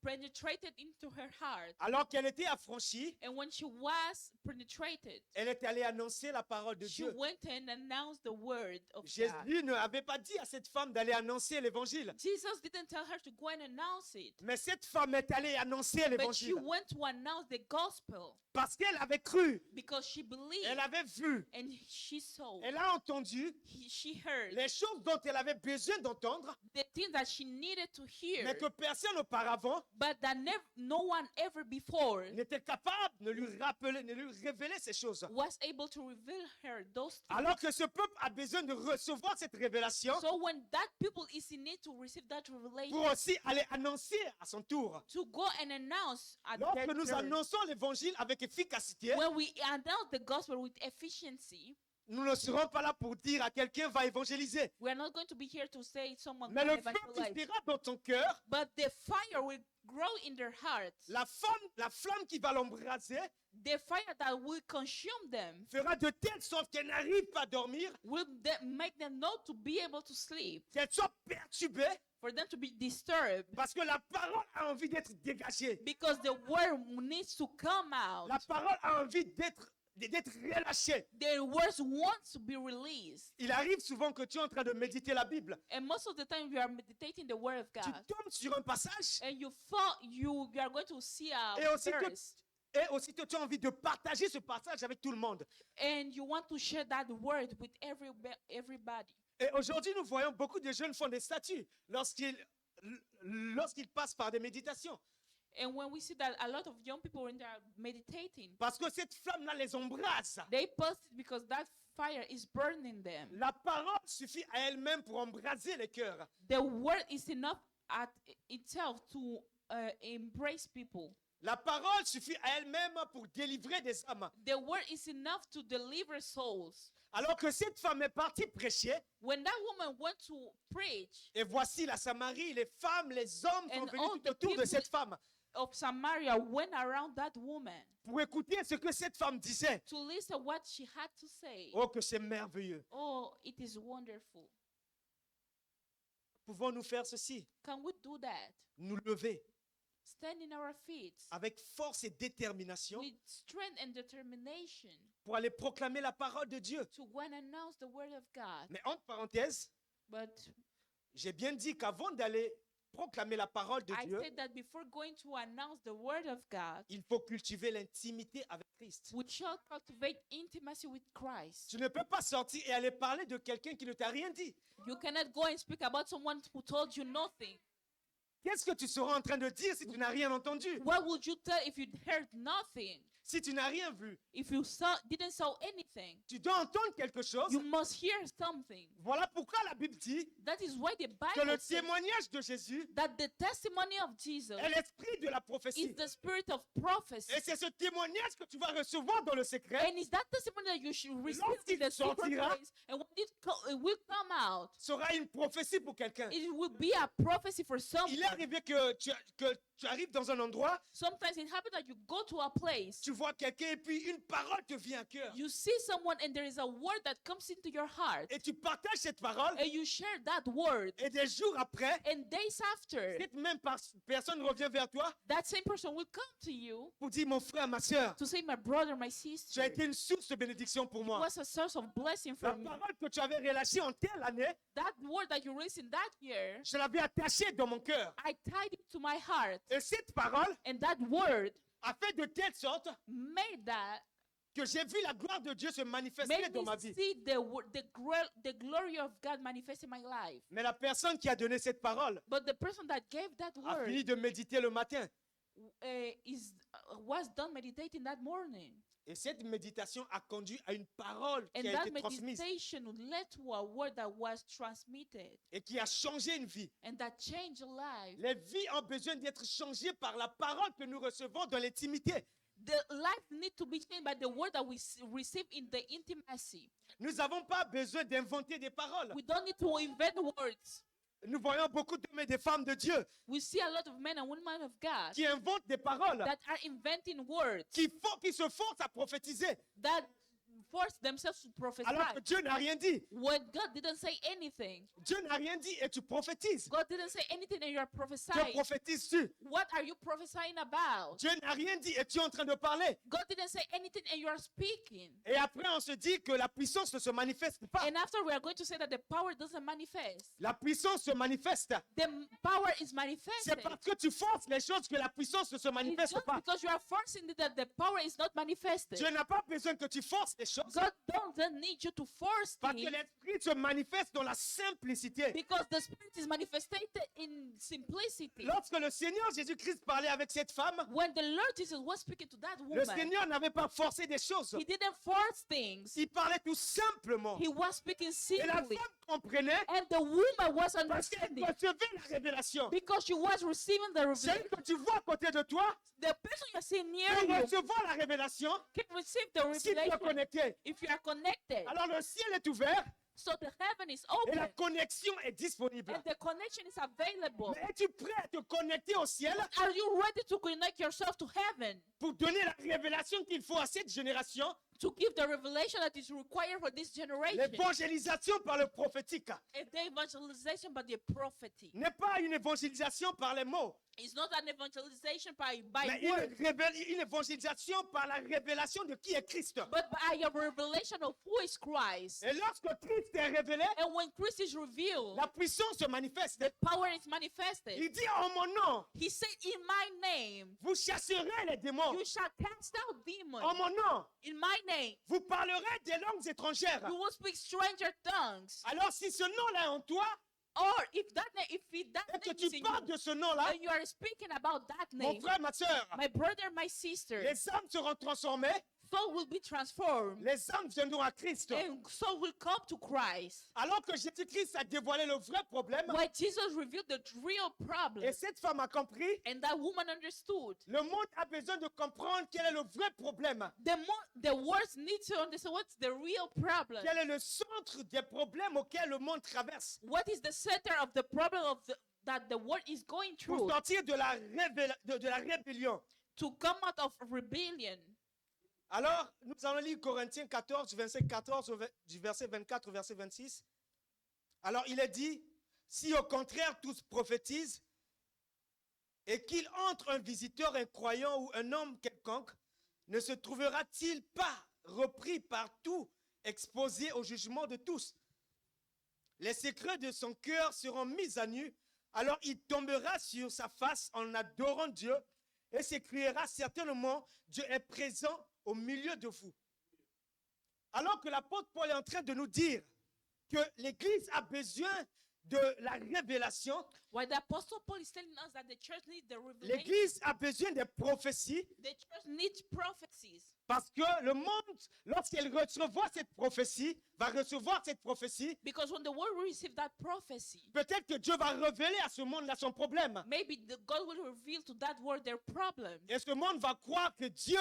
penetrated into her heart. Alors qu'elle était affranchie, And when she was penetrated, elle est allée annoncer la parole de she Dieu. went and announced the word of God. Jésus ne avait pas dit à cette femme d'aller annoncer l'évangile. Jesus didn't tell her to go and announce it, Mais cette femme est allée annoncer but she l'évangile went to announce the gospel parce qu'elle avait cru, because she believed elle avait vu, and she saw, elle a entendu she heard les choses dont elle avait besoin d'entendre, the things that she needed to hear, mais que personne auparavant but that no one ever before n'était capable de lui rappeler, de lui révéler ces choses. was able to reveal her those things. Alors que ce peuple a besoin de recevoir cette révélation So when that people is in need to receive that pour revelation, aussi aller annoncer à son tour. to go and announce at Lorsque their nous turn, annonçons l'évangile avec efficacité, when we announce the gospel with efficiency, nous ne serons pas là pour dire à quelqu'un va évangéliser. we are not going to be here to say someone Mais can le feu qui evangelize, sera dans ton cœur, but the fire will grow in their hearts. la flamme qui va l'embraser, The fire that will consume them fera de telle sorte qu'elle n'arrive pas à dormir, will make them not to be able to sleep, qu'elle soit perturbée, for them to be disturbed, parce que la parole a envie d'être dégagée. because the word needs to come out. La parole a envie d'être relâchée. The words want to be released. Il arrive souvent que tu es en train de méditer la Bible. And most of the time you are meditating the word of Tu God, tombes sur un passage and you are going to see a et aussitôt, verse, et aussitôt tu as envie de partager ce passage avec tout le monde. and you want to share that word with everybody. Et aujourd'hui, nous voyons beaucoup de jeunes font des statuts lorsqu'ils passent par des méditations. And when we see that a lot of young people when they are meditating, Parce que cette flamme-là les embrase. they post it because that fire is burning them. La parole suffit à elle-même pour embraser les cœurs. The word is enough at itself to embrace people. La parole suffit à elle-même pour délivrer des âmes. The word is enough to deliver souls. Alors que cette femme est partie prêcher, When that woman went to preach, et voici la Samarie, les femmes, les hommes sont And venus all tout the autour de people- cette femme. of Samaria went around that woman pour écouter ce que cette femme disait. to listen what she had to say. Oh, que c'est merveilleux. Oh, it is wonderful. Pouvons-nous faire ceci? Can we do that? Nous lever Stand in our feet avec force et détermination with strength and determination pour aller proclamer la parole de Dieu. to go and announce the word of God. Mais entre parenthèses, But j'ai bien dit qu'avant d'aller proclamer la parole de I Dieu, said that before going to announce the word of God, il faut cultiver l'intimité avec Christ. we shall cultivate intimacy with Christ. Tu ne peux pas sortir et aller parler de quelqu'un qui ne t'a rien dit. You cannot go and speak about someone who told you nothing. Qu'est-ce que tu seras en train de dire si tu n'as rien entendu? What would you tell if you heard nothing? Si tu n'as rien vu? If you didn't saw anything? Tu dois entendre quelque chose. You must hear something. Voilà pourquoi la Bible dit That is why the que le Bible says témoignage de Jésus that the testimony of Jesus est l'esprit de la is prophétie. the spirit of prophecy. Et c'est ce témoignage que tu vas recevoir dans le secret. And it's that testimony that you should receive Lorsqu'il in the secret sortira, place. And when it will come out, Sera une prophétie pour quelqu'un. it will be a prophecy for someone. Il est arrivé que tu arrives dans un endroit, Sometimes it happens that you go to a place, tu vois quelqu'un et puis une parole te vient à cœur. you see someone, and there is a word that comes into your heart, Et tu partages cette parole and you share that word. et des jours après, And days after, cette même personne revient vers toi that same person will come to you pour dire mon frère, ma soeur, to say, my brother, my tu sister, as été une source de bénédiction pour moi. was a source of blessing La for me. parole que tu avais relâchée en telle année, That word that you raised in that year, je l'avais attachée dans mon cœur. I tied it to my heart. Et cette parole And that word a fait de telle sorte made that, que j'ai vu la gloire de Dieu se manifester made dans me ma vie. see the glory of God manifest in my life. Mais la personne qui a donné cette parole But the person that gave that a word fini de méditer le matin. was done meditating that morning. Et cette méditation a conduit à une parole And qui a that été transmise meditation led to a word that was transmitted et qui a changé une vie. and that changed a life. Les vies ont besoin d'être changées par la parole que nous recevons dans l'intimité. The life need to be changed by the word that we receive in the intimacy. Nous n'avons pas besoin d'inventer des paroles. We don't need to invent words. Nous voyons beaucoup d'hommes et de femmes de Dieu We see a lot of men and women of God qui inventent des paroles, that are inventing words qui se forcent à prophétiser, that force themselves to prophesy alors que Dieu n'a rien dit. when God didn't say anything. Dieu n'a rien dit et tu prophétises. God didn't say anything and you're Que prophesying. prophétises-tu? What are you prophesying about? Dieu n'a rien dit et tu es en train de parler. God didn't say anything and you are speaking. Et après, on se dit que la puissance ne se manifeste pas. And after we are going to say that the power doesn't manifest. La puissance se manifeste. The power is C'est manifested. parce que tu forces les choses que la puissance ne se It's manifeste just pas. because you are forcing it that the power is not manifested. Dieu n'a pas besoin que tu forces les choses God doesn't need you to force parce que things l'esprit se manifeste dans la simplicité. because the spirit is manifested in simplicity. Lorsque le Seigneur Jésus-Christ parlait avec cette femme, When the Lord Jesus was speaking to that le woman, Seigneur n'avait pas forcé des choses. he didn't force things. Il parlait tout simplement. He was speaking Et la simply. femme comprenait And the woman was parce qu'elle understanding recevait la révélation. because she was receiving the Celle revelation. que tu vois à côté de toi The person you're seeing near peut you recevoir la révélation can receive the si tu es revelation connecté. if you are connected. Alors le ciel est ouvert So the heaven is et la open connexion est disponible. and the connection is available. Mais es-tu prêt à te connecter au ciel Are you ready to connect yourself to heaven pour donner la révélation qu'il faut à cette génération? to give the revelation that is required for this generation? L'évangélisation par le prophétique And the evangelization by the prophecy. n'est pas une évangélisation par les mots, It's not an evangelization by mais words, une évangélisation par la révélation de qui est Christ. but by a revelation of who is Christ. Et lorsque Christ est révélé, And when Christ is revealed, la puissance se manifeste. power is manifested. Il dit en mon nom, He said, in my name, vous chasserez les démons. you shall cast out En demons. mon nom, In my name, vous parlerez des langues étrangères. you will speak stranger tongues. Alors si ce nom-là est en toi, Or if that et que name tu is in parles you, de ce nom-là, and you are speaking about that mon name, frère, ma soeur, my brother, my sister, les âmes seront transformées, soul will be transformed, les âmes viendront à Christ. and soul will come to Christ. Alors que Jésus-Christ a dévoilé le vrai problème, When Jesus revealed the real problem, et cette femme a compris, and that woman understood, le monde a besoin de comprendre quel est le vrai problème, the words need to understand what's the real problem. quel est le centre des problèmes auxquels le monde traverse. What is the center of the problem that the world is going pour through sortir de la rébellion. to come out of rebellion. Alors, nous allons lire Corinthiens 14, verset 14, du verset 24 au verset 26. Alors, il est dit, si au contraire tous prophétisent, et qu'il entre un visiteur, un croyant ou un homme quelconque, ne se trouvera-t-il pas repris partout, exposé au jugement de tous? Les secrets de son cœur seront mis à nu, alors il tombera sur sa face en adorant Dieu et s'écriera certainement, Dieu est présent au milieu de vous. Alors que l'apôtre Paul est en train de nous dire que l'Église a besoin de la révélation, While the Apostle Paul is telling us that the church needs the revelation, l'Église a besoin des prophéties, the church needs prophecies. parce que le monde, lorsqu'il recevra cette prophétie, va recevoir cette prophétie, Because when the world will receive that prophecy, peut-être que Dieu va révéler à ce monde-là son problème. maybe God will reveal to that world their problems. Et ce monde va croire que Dieu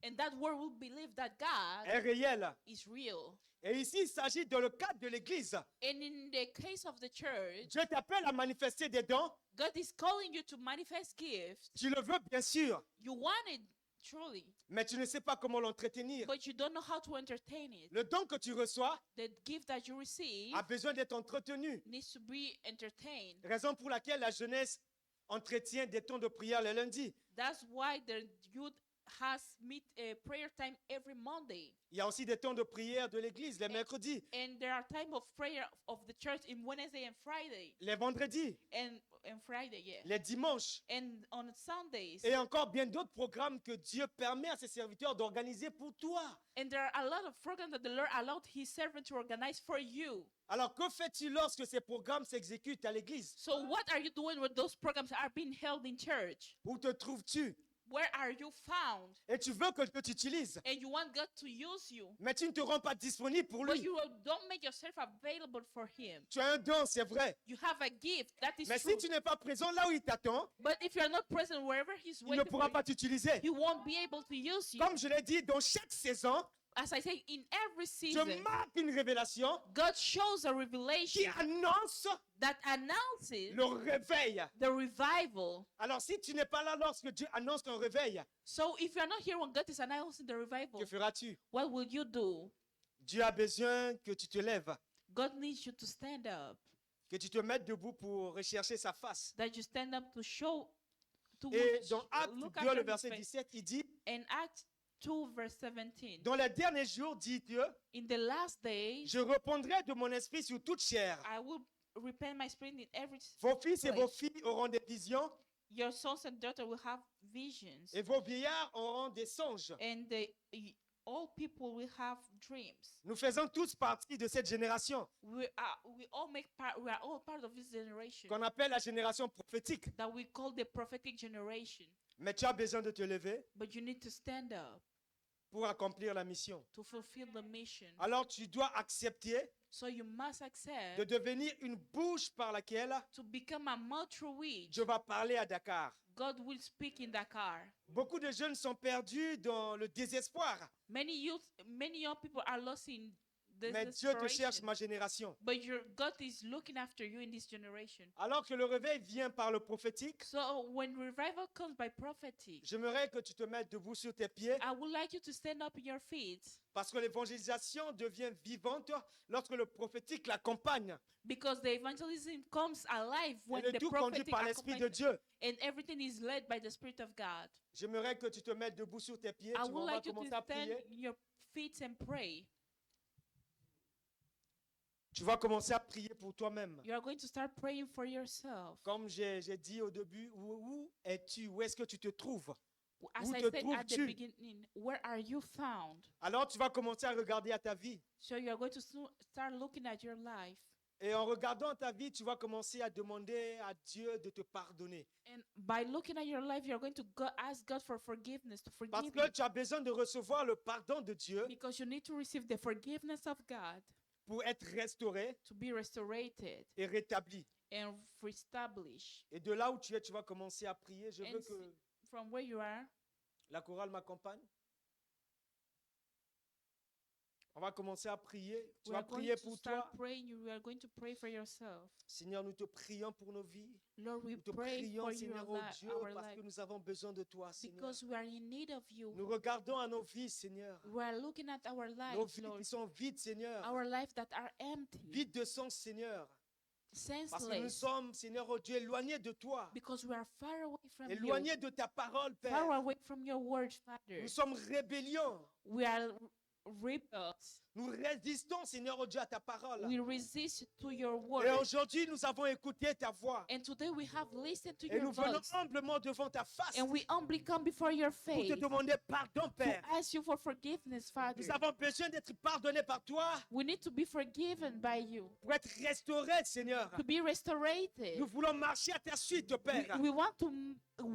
And that world will believe that God est réel. is real. Et ici, il s'agit dans le cadre de l'Église. And in the case of the church, Dieu t'appelle à manifester des dons. God is calling you to manifest gifts. Tu le veux, bien sûr, You want it truly, mais tu ne sais pas comment l'entretenir. but you don't know how to entertain it. Le don que tu reçois The gift that you receive a besoin d'être entretenu. needs to be entertained. Raison pour laquelle la jeunesse entretient des temps de prière le lundi. That's why the youth has meet a prayer time every Monday. Il y a aussi des temps de prière de l'Église les mercredis, And there are time of prayer of the church in Wednesday and Friday. les vendredis, And Friday, yeah. les dimanches. And on Sundays. Et encore bien d'autres programmes que Dieu permet à ses serviteurs d'organiser pour toi. And there are a lot of programs that the Lord allowed his servant to organize for you. Alors que fais-tu lorsque ces programmes s'exécutent à l'église? So what are you doing when those programs are being held in church? Où te trouves-tu? Where are you found? Et tu veux que Dieu t'utilise, And you want God to use you. mais tu ne te rends pas disponible pour But lui. you don't make yourself available for him. Tu as un don, c'est vrai. You have a gift, that is Mais true. si tu n'es pas présent là où il t'attend, But if you're not present wherever he's il ne waiting pourra for pas you, t'utiliser. he won't be able to use you. Comme je l'ai dit, dans chaque saison, As I say, in every je season, marque une révélation God shows a qui revelation annonce that announces le réveil. the revival. Alors si tu n'es pas là lorsque Dieu annonce un réveil, So if you're not here when God is announcing the revival, que feras-tu? what will you do? Dieu a besoin que tu te lèves, God needs you to stand up, que tu te mettes debout pour rechercher sa face. that you stand up to show, to Et dans Acte look 2, after le his verset face. 17, il dit, In Acts 2, verse 17, dans les derniers jours, dit Dieu, in the last days, je répondrai de mon esprit sur toute chair. I will repent my spirit in every Vos fils et vos place. filles auront des visions, Your sons and daughters will have visions, et vos vieillards auront des songes. and all people will have dreams. Nous faisons tous partie de cette génération We are all part of this generation qu'on appelle la génération prophétique. that we call the prophetic generation. Mais tu as besoin de te lever But you need to stand up pour accomplir la mission. to fulfill the mission. Alors tu dois accepter So you must de accept devenir une bouche par laquelle to become a mouth through which Dieu va parler à Dakar. God will speak in Dakar. Beaucoup de jeunes sont perdus dans le désespoir. Many young people are lost in Mais Dieu te cherche, desperation. ma génération. But God is looking after you in this generation. Alors que le réveil vient par le prophétique, So when revival comes by prophecy, j'aimerais que tu te mettes debout sur tes pieds I would like you to stand up on your feet, parce que l'évangélisation devient vivante lorsque le prophétique l'accompagne. because the evangelism comes alive Et when le the tout conduit prophetic par l'Esprit de accompanies, Dieu. and everything is led by the Spirit of God. J'aimerais que tu te mettes debout sur tes pieds. I Tu would vas like you to commencer à stand prier. on your feet and pray. Tu vas commencer à prier pour toi-même. You are going to start praying for yourself. Comme j'ai dit au début, où es-tu? Où est-ce que tu te trouves? As Où I te said at the trouves-tu? beginning, where are you found? Alors tu vas commencer à regarder à ta vie. So you are going to start looking at your life. Et en regardant ta vie, tu vas commencer à demander à Dieu de te pardonner. And by looking at your life, you're going to ask God for forgiveness, to Parce forgive que you. tu as besoin de recevoir le pardon de Dieu Because you need to receive the forgiveness of God pour être restauré to be restorated et rétabli. and reestablished. Et de là où tu es, tu vas commencer à prier. Je veux And que from where you are, la chorale m'accompagne. On va commencer à prier. Tu We vas are going prier to pour start toi. praying. You are going to pray for yourself. Seigneur, nous te prions pour nos vies. Lord, we Nous te pray prions, for your Seigneur, oh life, Dieu, our parce life, que nous avons besoin de toi, Seigneur. because we are in need of you. Nous regardons à nos vies, Seigneur. We are looking at our Nos lives, vies Lord, qui sont vides, Seigneur. our lives that are empty, Vides de sens, Seigneur. Parce que nous senseless, sommes, Seigneur, oh Dieu, éloignés de toi. because we are far away from you, Éloignés de ta parole, far Père. away from your word, Father. Nous sommes rébellions. We are rebels. Nous résistons, Seigneur, oh Dieu, à ta parole. We resist to your Et word. aujourd'hui, nous avons écouté ta voix. And today we have listened to Et your nous venons voice. humblement devant ta face And we humbly come before your pour te face demander pardon, to Père. ask you for forgiveness, Father. Nous avons besoin d'être pardonnés par toi We need to be forgiven by you, pour être restaurés, Seigneur. to be restorated. Nous voulons marcher à ta suite, Père. We want to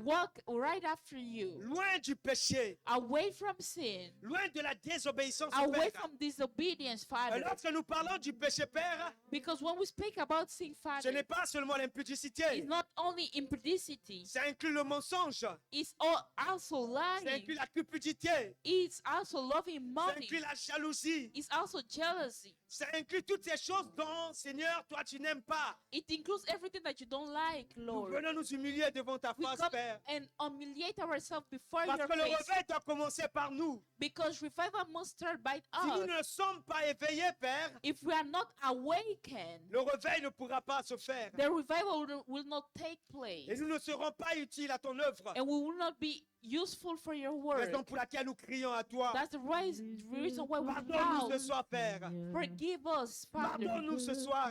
walk right after you, Loin du péché, away from sin, loin de la désobéissance, away Père. from disobedience, Et Father. lorsque nous parlons du péché, Père, Because when we speak about sin, ce Father, n'est pas seulement l'impudicité. it's not only impudicity, Ça inclut le mensonge. it's also Ça lying, inclut la cupidité. it's also loving Ça money, inclut la jalousie. it's also jealousy. Ça inclut toutes ces choses dont, Seigneur, toi, tu n'aimes pas. It includes everything that you don't like, Nous Lord. venons nous humilier devant ta We face, come Père. and humiliate ourselves before Parce your que le face, réveil doit commencer par nous. because revival must start by Si nous us. ne sommes pas éveillés, Père, If we are not awakened, le réveil ne pourra pas se faire. the revival will not take place, Et nous ne serons pas utiles à ton œuvre. and we will not be useful for your word. Raison pour laquelle nous crions à toi. That's the reason why we Pardonne-nous ce vow. soir, Père. Forgive us, Father. Pardonne-nous ce soir.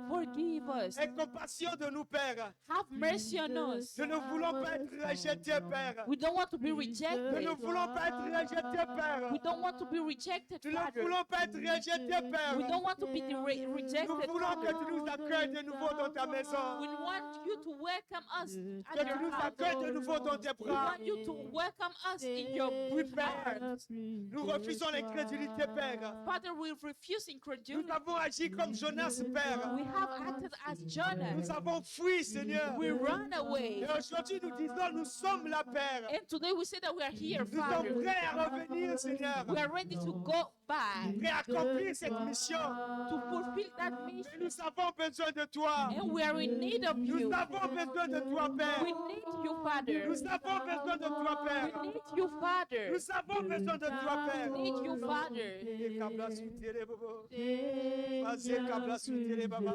Forgive us. Aie compassion de nous, Père. Have mercy on us. Nous ne voulons pas être rejetés, Père. We don't want to be Nous rejected. ne voulons pas être rejetés, Père. We don't want to be rejected, Nous ne Father. voulons pas être rejetés, Père. We don't want to be Nous rejected, voulons que Father. tu nous accueilles de nouveau dans ta We maison. want you to welcome us Que at tu your nous house. accueilles de nouveau dans tes We bras. want you to welcome us in your Oui, Père. arms. Nous refusons l'incrédulité, Père. Father, we refuse Nous incredulity. avons agi comme Jonas, Père. We have acted as Jonah. Nous avons fui, Seigneur. We run away. Et aujourd'hui, nous disons, nous sommes là, Père. And today we say that we are here, Nous sommes Father. prêts à revenir, Seigneur. We are ready to go back Prêts à accomplir cette mission. to fulfill that Et mission. nous avons besoin de toi. And we are in need of Nous you. avons besoin de toi, Père. We need you, Father. Nous avons besoin de toi, Père. We need you, Father. Nous avons besoin de toi, Père. We need you, Father. Et kabla soutire, bobo. Mazé kabla soutire, baba.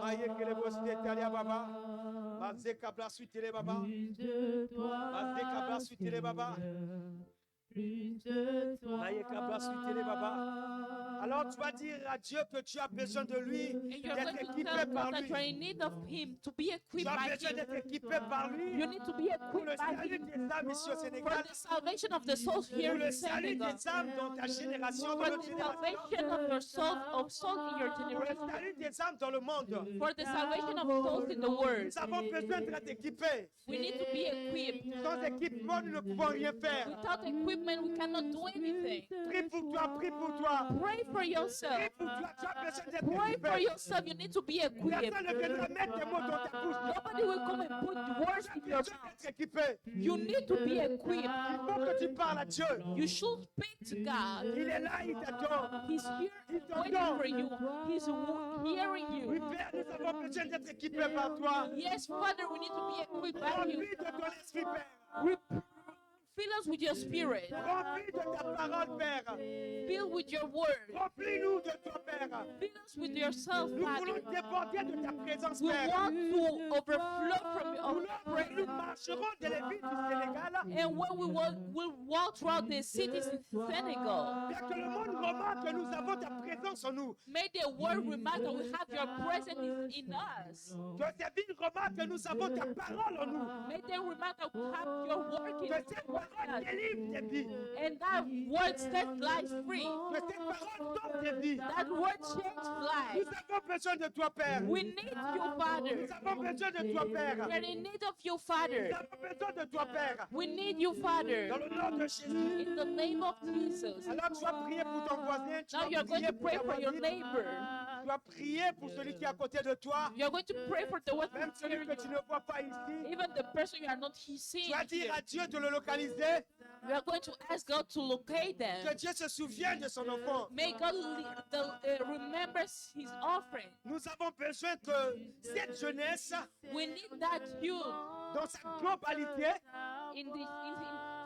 Maye kele boste talia, baba. Mazé kabla soutire, baba. Mazé kabla soutire, baba. Maye kabla soutire, baba. Alors tu vas dire à Dieu que tu as besoin de lui, And you're d'être going to équipé tell par God that lui. you're in need of Him, to be Tu equipped as by besoin Him. d'être équipé par lui You need to be pour le equipped by salut Him des âmes ici au for Sénégal, the salvation of the souls here pour in le salut Senegal, des âmes dans ta génération, dans for notre the génération, salvation of your soul in your pour le generation, salut des âmes dans le monde. for the salvation of souls in the world. Nous avons besoin d'être équipés. We need to be equipped. Sans équipement, nous ne pouvons rien faire. Without equipment, we cannot do anything. Prie pour toi, prie pour toi. Pray for Prie yourself. pour toi, tu as besoin d'être Pray for équipé. yourself. You need to be equipped. Personne ne viendra mettre des mots dans ta bouche. Nobody will come and put words Tu in as your besoin mouth. d'être équipé. You need to be equipped. Il faut que tu parles à Dieu. You should speak to God. Il est là, il t'attend. He's here waiting for you. He's hearing Oui, you. Père, nous avons besoin d'être équipés par toi. Yes, Father, we need to be equipped by you. Remplis de ton esprit, Père. Fill us with your spirit. Remplis de ta parole, Père. Fill with your word. Remplis-nous de toi, Père. Fill us with yourself, Nous voulons Father. déborder de ta présence, We Père. want to overflow from your Nous presence. marcherons dans les villes du Sénégal. And when we will walk throughout the cities in Senegal, Bien que le monde remarque que nous avons ta présence en nous. may the world remark that we have your presence in us. Que ces villes remarquent que nous avons ta parole en nous. May they remark that we have your word Que in cette parole us. délivre des vies. And that word sets lives free. Que cette parole sauve des vies. That word changes Nous lives. avons besoin de toi, Père. We need you, Father. Nous avons besoin de toi, Père. We are in need of you, Nous Father. avons besoin de toi, Père. We need you, Dans Father. le nom de Jésus. In the name of Jesus. Alors tu vas prier pour ton voisin. Tu Now vas you're going prier to pour pray ta for your voisine. neighbor. Tu vas prier pour celui qui est à côté de toi. You're going to pray for the one Même celui que tu ne vois pas ici. even the person you are not Tu seeing. vas dire here. à Dieu de le localiser. We are going to ask God to locate Que them. Dieu se souvienne de son enfant. May God remembers His offering. Nous avons besoin que cette jeunesse, We need that youth dans sa globalité,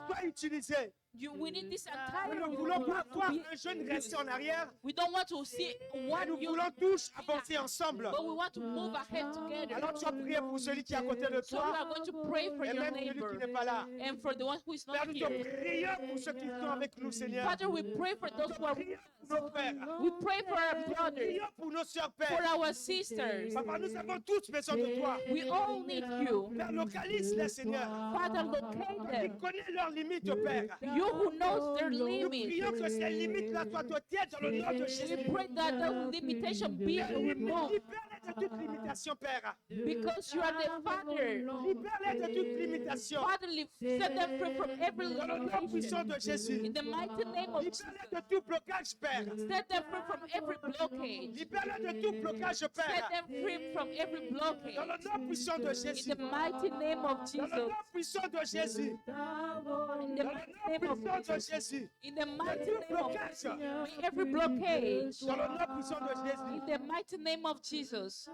soit utilisée. we need this Nous entire ne voulons pas youth voir to be. un jeune rester en arrière, We don't want to see mais one nous youth, voulons tous avancer ensemble. but we want to move ahead together. Alors tu vas prier pour celui qui est à côté de So we toi are going to pray for et your même celui qui neighbor n'est pas là. and for the one who is Père, not nous te here. prions pour ceux qui sont avec nous, Seigneur. Father, we pray for those who are with Prions us. pour nos frères. We pray for our brothers, Prions pour nos sœurs, for Père. our sisters. Papa, nous avons tous besoin de toi. We all need you. Père, localise-les, Seigneur. Father, locate Tu them. connais leurs limites, Père. You who knows their Nous limits. prions que ces limites-là soient ôtées dans le nom de We Jésus. pray that those limitations be removed Libère-les de toute limitation, Père. because you are the Father. Libère-les de toute limitation. Father, set them free from every Dans le nom puissant limitation. de Jésus. In the mighty name of Jesus, Libère-les de tout blocage, Père. set them free from every blockage. Libère-les de tout blocage, Set Père. them free from every Dans le blockage. nom puissant de In Jésus. the mighty name of Dans le Jesus. nom puissant de Jésus. In the Dans le mighty nom name of puissant de Jesus. Jésus. In the mighty Tout name of blocage. May every blockage. Dans le nom puissant de Jésus. In the mighty name of Jesus.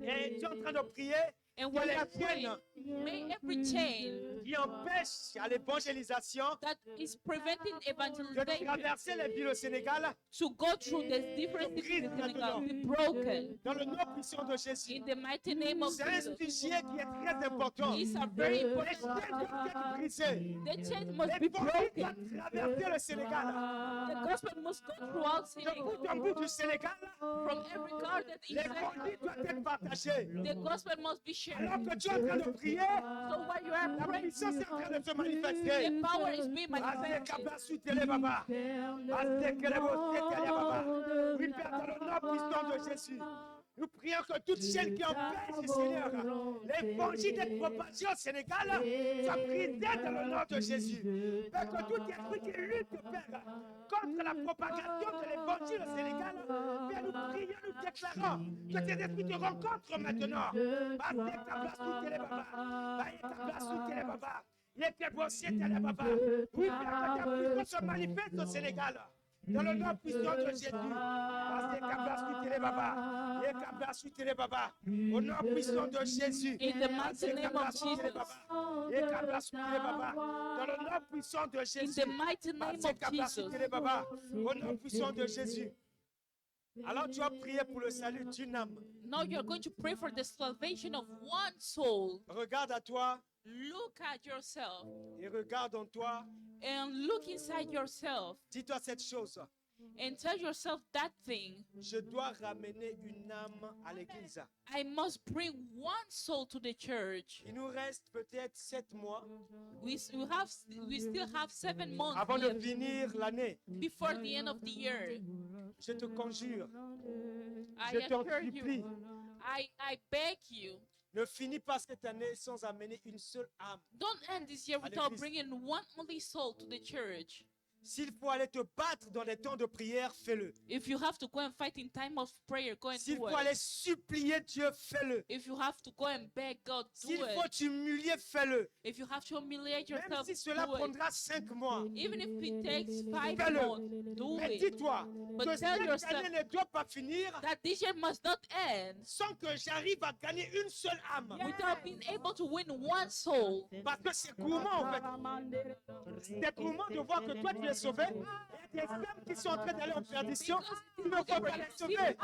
Et tu es en train de prier And que we les are praying. chaînes May every chain qui empêchent à l'évangélisation that is preventing de evangelization traverser les villes au Sénégal to go through the different cities in Senegal be broken. dans le nom puissant de Jésus. In the mighty name of C'est un Jesus. sujet qui est très important. It's a very Les important. chaînes doivent être brisées. The chain must be L'évangile broken. doit traverser le Sénégal. The gospel must go throughout De Senegal. bout en bout du Sénégal, From every garden in l'évangile Senegal, doit être partagé. the gospel must be shared. Alors que tu es en train de prier, So while you are la praying, puissance est en train de se manifester. the power is being manifested. Oui, Père, dans le nom puissant de Jésus, nous prions que toute chaîne qui empêche, Seigneur, l'évangile d'être propagé au Sénégal soit brisée dans le nom de Jésus. Père, que tout esprit qui lutte, Père, contre la propagation de l'évangile au Sénégal, Père, nous prions, nous déclarons que ces esprits te rencontrent maintenant. Oui, Père, que ta puissance se manifeste au Sénégal. Dans le nom puissant de Jésus. Au nom puissant de Jésus. In the mighty name of Jesus. Dans le nom puissant de In Jésus. the mighty name of Jesus. Au nom puissant de Jésus. Alors tu vas prier pour le salut d'une âme. Now you're going to pray for the salvation of one soul. Regarde à toi Look at yourself et regarde en toi. and look inside yourself Dis-toi cette chose. and tell yourself that thing. Je dois ramener une âme à l'église. I must bring one soul to the church. Il nous reste peut-être 7 mois We still have 7 months avant de left finir l'année. before the end of the year. Je te conjure, I je t'en assure supplie, you, I beg you, ne finis pas cette année sans amener une seule âme. don't end this year À without l'église. bringing one only soul to the church. S'il faut aller te battre dans les temps de prière, fais-le. If you have to go and fight in time of prayer, go and S'il do faut aller it. supplier Dieu, fais-le. If you have to go and beg God, do S'il faut it. t'humilier, fais-le. If you have to humiliate Même yourself, si cela do it. prendra 5 mois. Even if it takes 5 Fais-le. months, do Mais it. dis-toi But que tell cette yourself année ne doit pas finir that this year must not end sans que j'arrive à gagner une seule âme. without being able to win one soul. Parce que c'est gourmand en fait. C'est gourmand de voir que toi tu es sauvé. Il y a des âmes qui sont en train d'aller en perdition. Tu ne peux pas les sauver.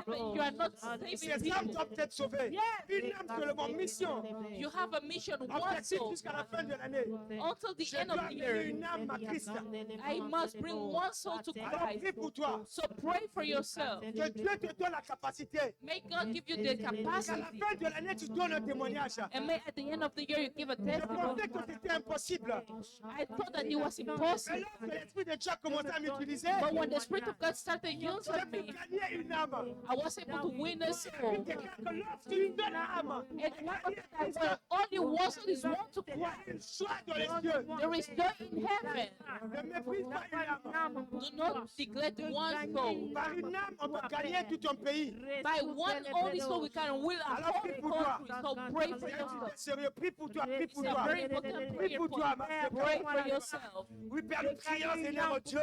But you are not Ces saving âmes people. doivent être sauvées. Une âme seulement, mission. You have a mission, one Objectif soul, jusqu'à la fin de l'année. until the Je end dois of the amener year. une âme à Christ. I must bring one soul to Alors prie Christ. pour toi. So pray for yourself. Que Dieu te donne la capacité. May God give you the Qu'à la capacity. fin de l'année, tu donnes un témoignage. And may at the end of the year you give a Je testimony. pensais que c'était impossible. I thought that it was Mais impossible. lorsque l'Esprit de Dieu a commencé à m'utiliser, But when the Spirit of God started j'ai using pu me, gagner une âme. I I was able to win a soul. Il déclare que lorsqu'une seule âme And one of the time when only one soul is one to il y a Christ, une joie dans les cieux. there is joy in heaven. Ne méprise pas une âme. Do not neglect one soul. Par une âme, on peut gagner tout un pays. By one only soul we can win a Alors, whole prie pour toi. country. So pray for C'est yourself. sérieux, prie pour toi, prie pour It's a toi. very important Prie prayer pour toi, point. ma Pray sœur. for yourself. Oui, Père, nous crions, Seigneur, au Dieu.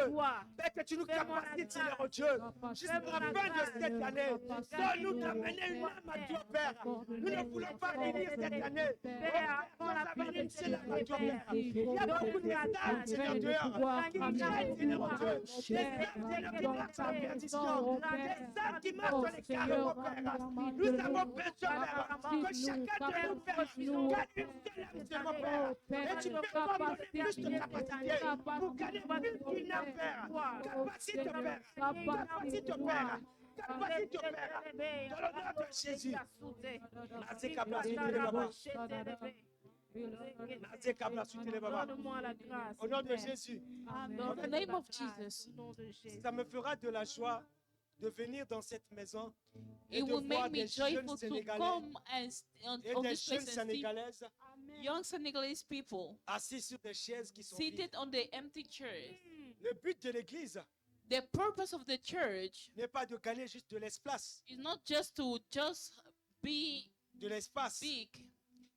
Père, que tu nous capacites, Seigneur, au Dieu. Jusqu'à la fin de cette année, donne-nous d'amener une âme à toi, Père. Nous ne voulons pas finir cette année. Père, nous amener une seule âme à toi, Père. Il y a beaucoup d'âmes, Seigneur, dehors, qui craignent, Seigneur, au Dieu. Des âmes, Seigneur, qui marchent en perdition. Des âmes qui marchent dans les carreaux, Père. Nous avons besoin, Père, que chacun de nous, Père, gagne une seule âme, Seigneur, Père. Et tu peux pas donner plus de capacité pour gagner plus qu'une âme, Père. Capacité, Père. Capacité, Père. Capacité, Père. Dans le nom de Jésus. Merci, capacité, Papa. Merci, capacité, Papa. Donne-moi la grâce. Au nom de Jésus. In the name of Jesus, Au nom de Jésus. Ça me fera de la joie de venir dans cette maison et it de will voir make me des jeunes joyful to Sénégalais come and et on des this jeunes place and see Sénégalaises young Senegalese people assis sur des chaises qui sont vides. seated on the empty chairs. Le but de l'Église The purpose of the church n'est pas de gagner juste de l'espace, is not just to just be de l'espace, big,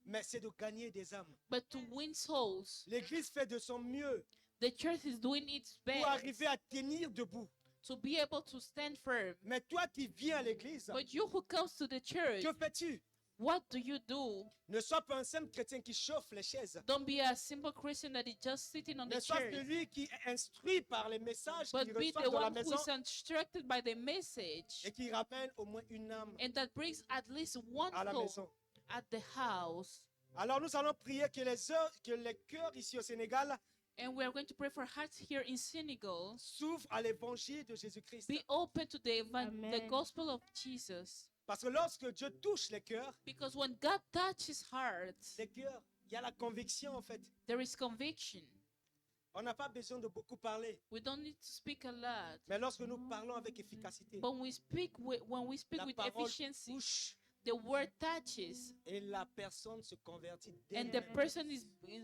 mais c'est de gagner des âmes. but to win souls. L'Église fait de son mieux The church is doing its pour best arriver à tenir debout. to be able to stand firm. Mais toi qui viens à l'Église, But you who comes to the church, que fais-tu? what do you do? Ne sois pas un simple chrétien qui chauffe les chaises. Don't be a simple Christian that is just sitting on Ne the sois chair, celui qui est instruit par les messages but qu'il be reçoit the dans la one who maison is instructed by the message et qui ramène au moins une âme and that brings at least one à la soul maison. at the house. Alors nous allons prier que les cœurs ici au Sénégal And we are going to pray for hearts here in Senegal. s'ouvrent à l'évangile de Jésus-Christ. Be open to the Amen. gospel of Jesus. Parce que lorsque Dieu touche les cœurs, Because when God touches hearts, il y a la conviction en fait. there is conviction. On n'a pas besoin de beaucoup parler. We don't need to speak a lot. Mais lorsque nous parlons avec efficacité, But when we speak la with parole efficiency, touche the word touches et la personne se convertit and the d'elle-même. person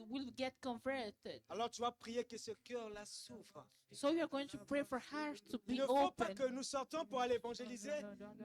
will get converted. Alors tu vas prier que ce cœur-là s'ouvre. So we are going to pray for hearts to Il be ne faut pas open. que nous sortons pour aller évangéliser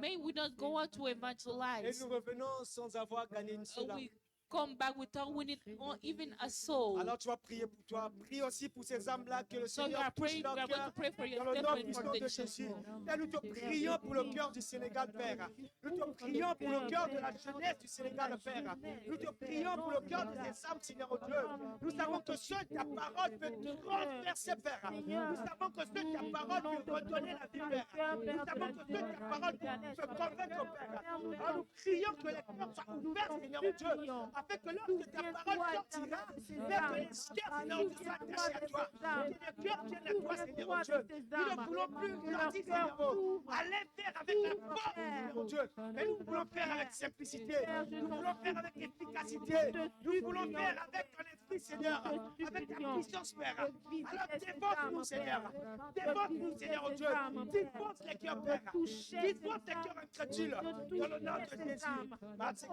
May we not go out to et evangelize. nous revenons sans avoir gagné une seule âme. We come back without winning or even a soul. Alors tu vas prier pour toi. Prie aussi pour ces âmes-là que le So we Seigneur are touche praying. leur We are going cœur. to pray for your Dans le nom definitely puissant for de the Jésus. church. Père, nous te prions pour le cœur du Sénégal, Père. Nous te prions pour le cœur de la jeunesse du Sénégal, Père. Nous te prions pour le cœur de ces âmes, Seigneur au Dieu. Nous savons que seule ta parole peut transverser, Père. Nous savons que seule ta parole peut redonner la vie, Père. Nous savons que seule ta parole peut convaincre, Père. Alors nous prions que les cœurs soient ouverts, Seigneur au Dieu, afin que lorsque ta parole sortira, Père, que les cœurs, Seigneur au Dieu, soient attachés à toi. Que les cœurs viennent à toi, Seigneur au Dieu. Nous ne voulons plus grandir, Seigneur, aller faire avec la force, Seigneur au Dieu. Mais nous voulons faire avec simplicité. Nous voulons faire avec efficacité. Nous voulons faire avec ton esprit, Seigneur. Avec ta puissance, Père. Alors défonce-nous, Seigneur. Défonce-nous, Seigneur au Dieu. Défonce les cœurs, Père. Défonce les cœurs incrédules. Dans le nom de Jésus. Merci,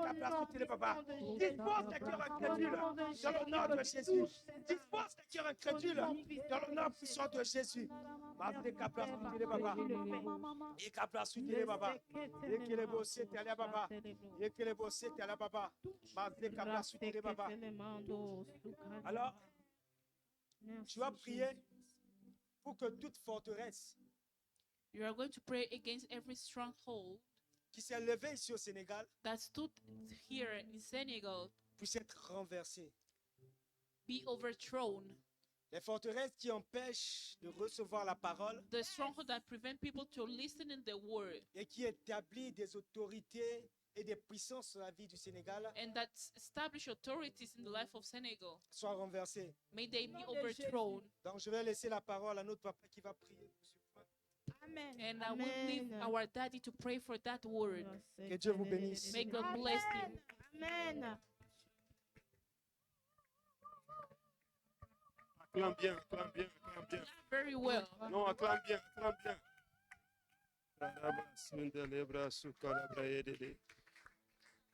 Papa. Défonce les cœurs incrédules. Dans le nom de Jésus. Dispose les cœurs incrédules dans le nom puissant de Jésus. Merci, Papa. Et Papa, suivez Papa. Et que les bossés t'aillent à Papa. Et que les bossés t'aillent à Papa. Merci, Papa, suivez Papa. Alors, tu vas prier pour que toute forteresse You are going to pray against every stronghold qui s'est levée ici au Sénégal that stood here in Senegal puisse être renversée. be overthrown. Les forteresses qui empêchent de recevoir la parole The stronghold that prevent people to listen in the word et qui établit des autorités et des puissances sur la vie du Sénégal and that establish authorities in the life of Senegal. soient renversées. May they be overthrown. Donc je vais laisser la parole à notre papa qui va prier pour ce point. Amen. And I will leave our daddy to pray for that word. Que Dieu vous bénisse. May God bless you. Amen. Acclame bien, acclame bien, acclame bien. Very well. Non, acclame bien, acclame bien.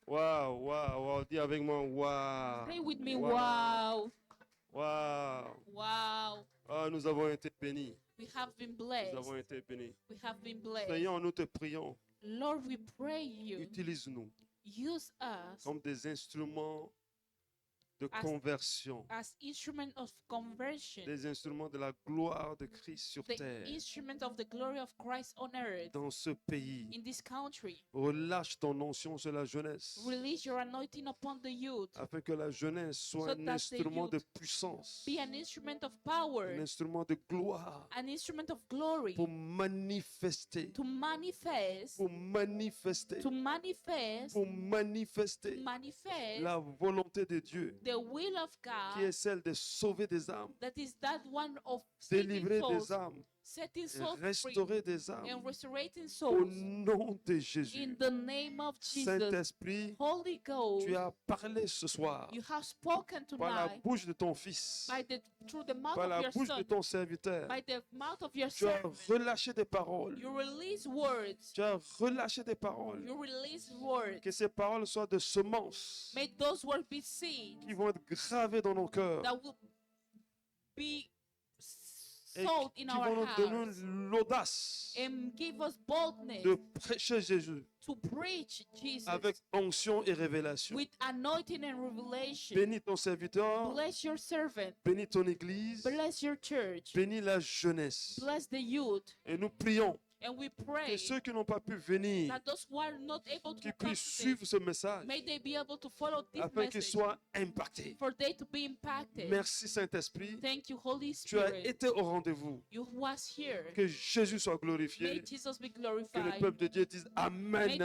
Waouh, waouh, waouh. Dis avec moi, waouh. Say with me, Wow. wow, Waouh. wow. Ah, nous avons été bénis. We have been Nous blessed. avons été bénis. We have been blessed. Seigneur, nous te prions. Lord, we pray you. Utilise-nous Use us comme des instruments de As- conversion, as instrument of conversion, des instruments de la gloire de Christ sur the terre, instrument of the glory of Christ on earth, dans ce pays. in this country. Relâche ton onction sur la jeunesse, Release your anointing upon the youth. afin que la jeunesse soit So un that the instrument de youth puissance, Be an instrument of un power, instrument de gloire, an instrument of glory, pour manifester, to manifest, pour manifester, to manifest, pour manifester manifest la volonté de Dieu, the will of qui est God, celle de sauver des âmes, that is that one of saving délivrer des souls, âmes, setting et souls free, restaurer des âmes. and restorating Au souls. nom de Jésus. In the name of Jesus, Saint-Esprit, Holy Ghost, tu as parlé ce soir you have spoken par la tonight bouche de ton Fils, through the mouth par of la your bouche de son, ton serviteur. by the mouth of your Tu as servant. relâché des paroles. You release words. Tu as relâché des paroles. You release words. Que ces paroles soient de semences May those words be seeds qui vont être gravées dans nos cœurs that will be et sold qui in vont our nous donner hearts l'audace and give us boldness de prêcher Jésus to preach Jesus avec onction et révélation. with anointing and revelation. Bénis ton serviteur, Bless your servant. bénis ton Église, Bless your church. bénis la jeunesse. Bless the youth. Et nous prions And we que pray ceux qui n'ont pas pu venir, that those who are not able to qu'ils come puissent today, suivre ce message may they be able to follow this afin qu'ils message soient impactés. for they to be impacted. Merci Saint-Esprit, Thank you, Holy tu as Spirit. été au rendez-vous. You was here. Que Jésus soit glorifié. May Jesus be Que le glorified. peuple de Dieu dise Amen. May the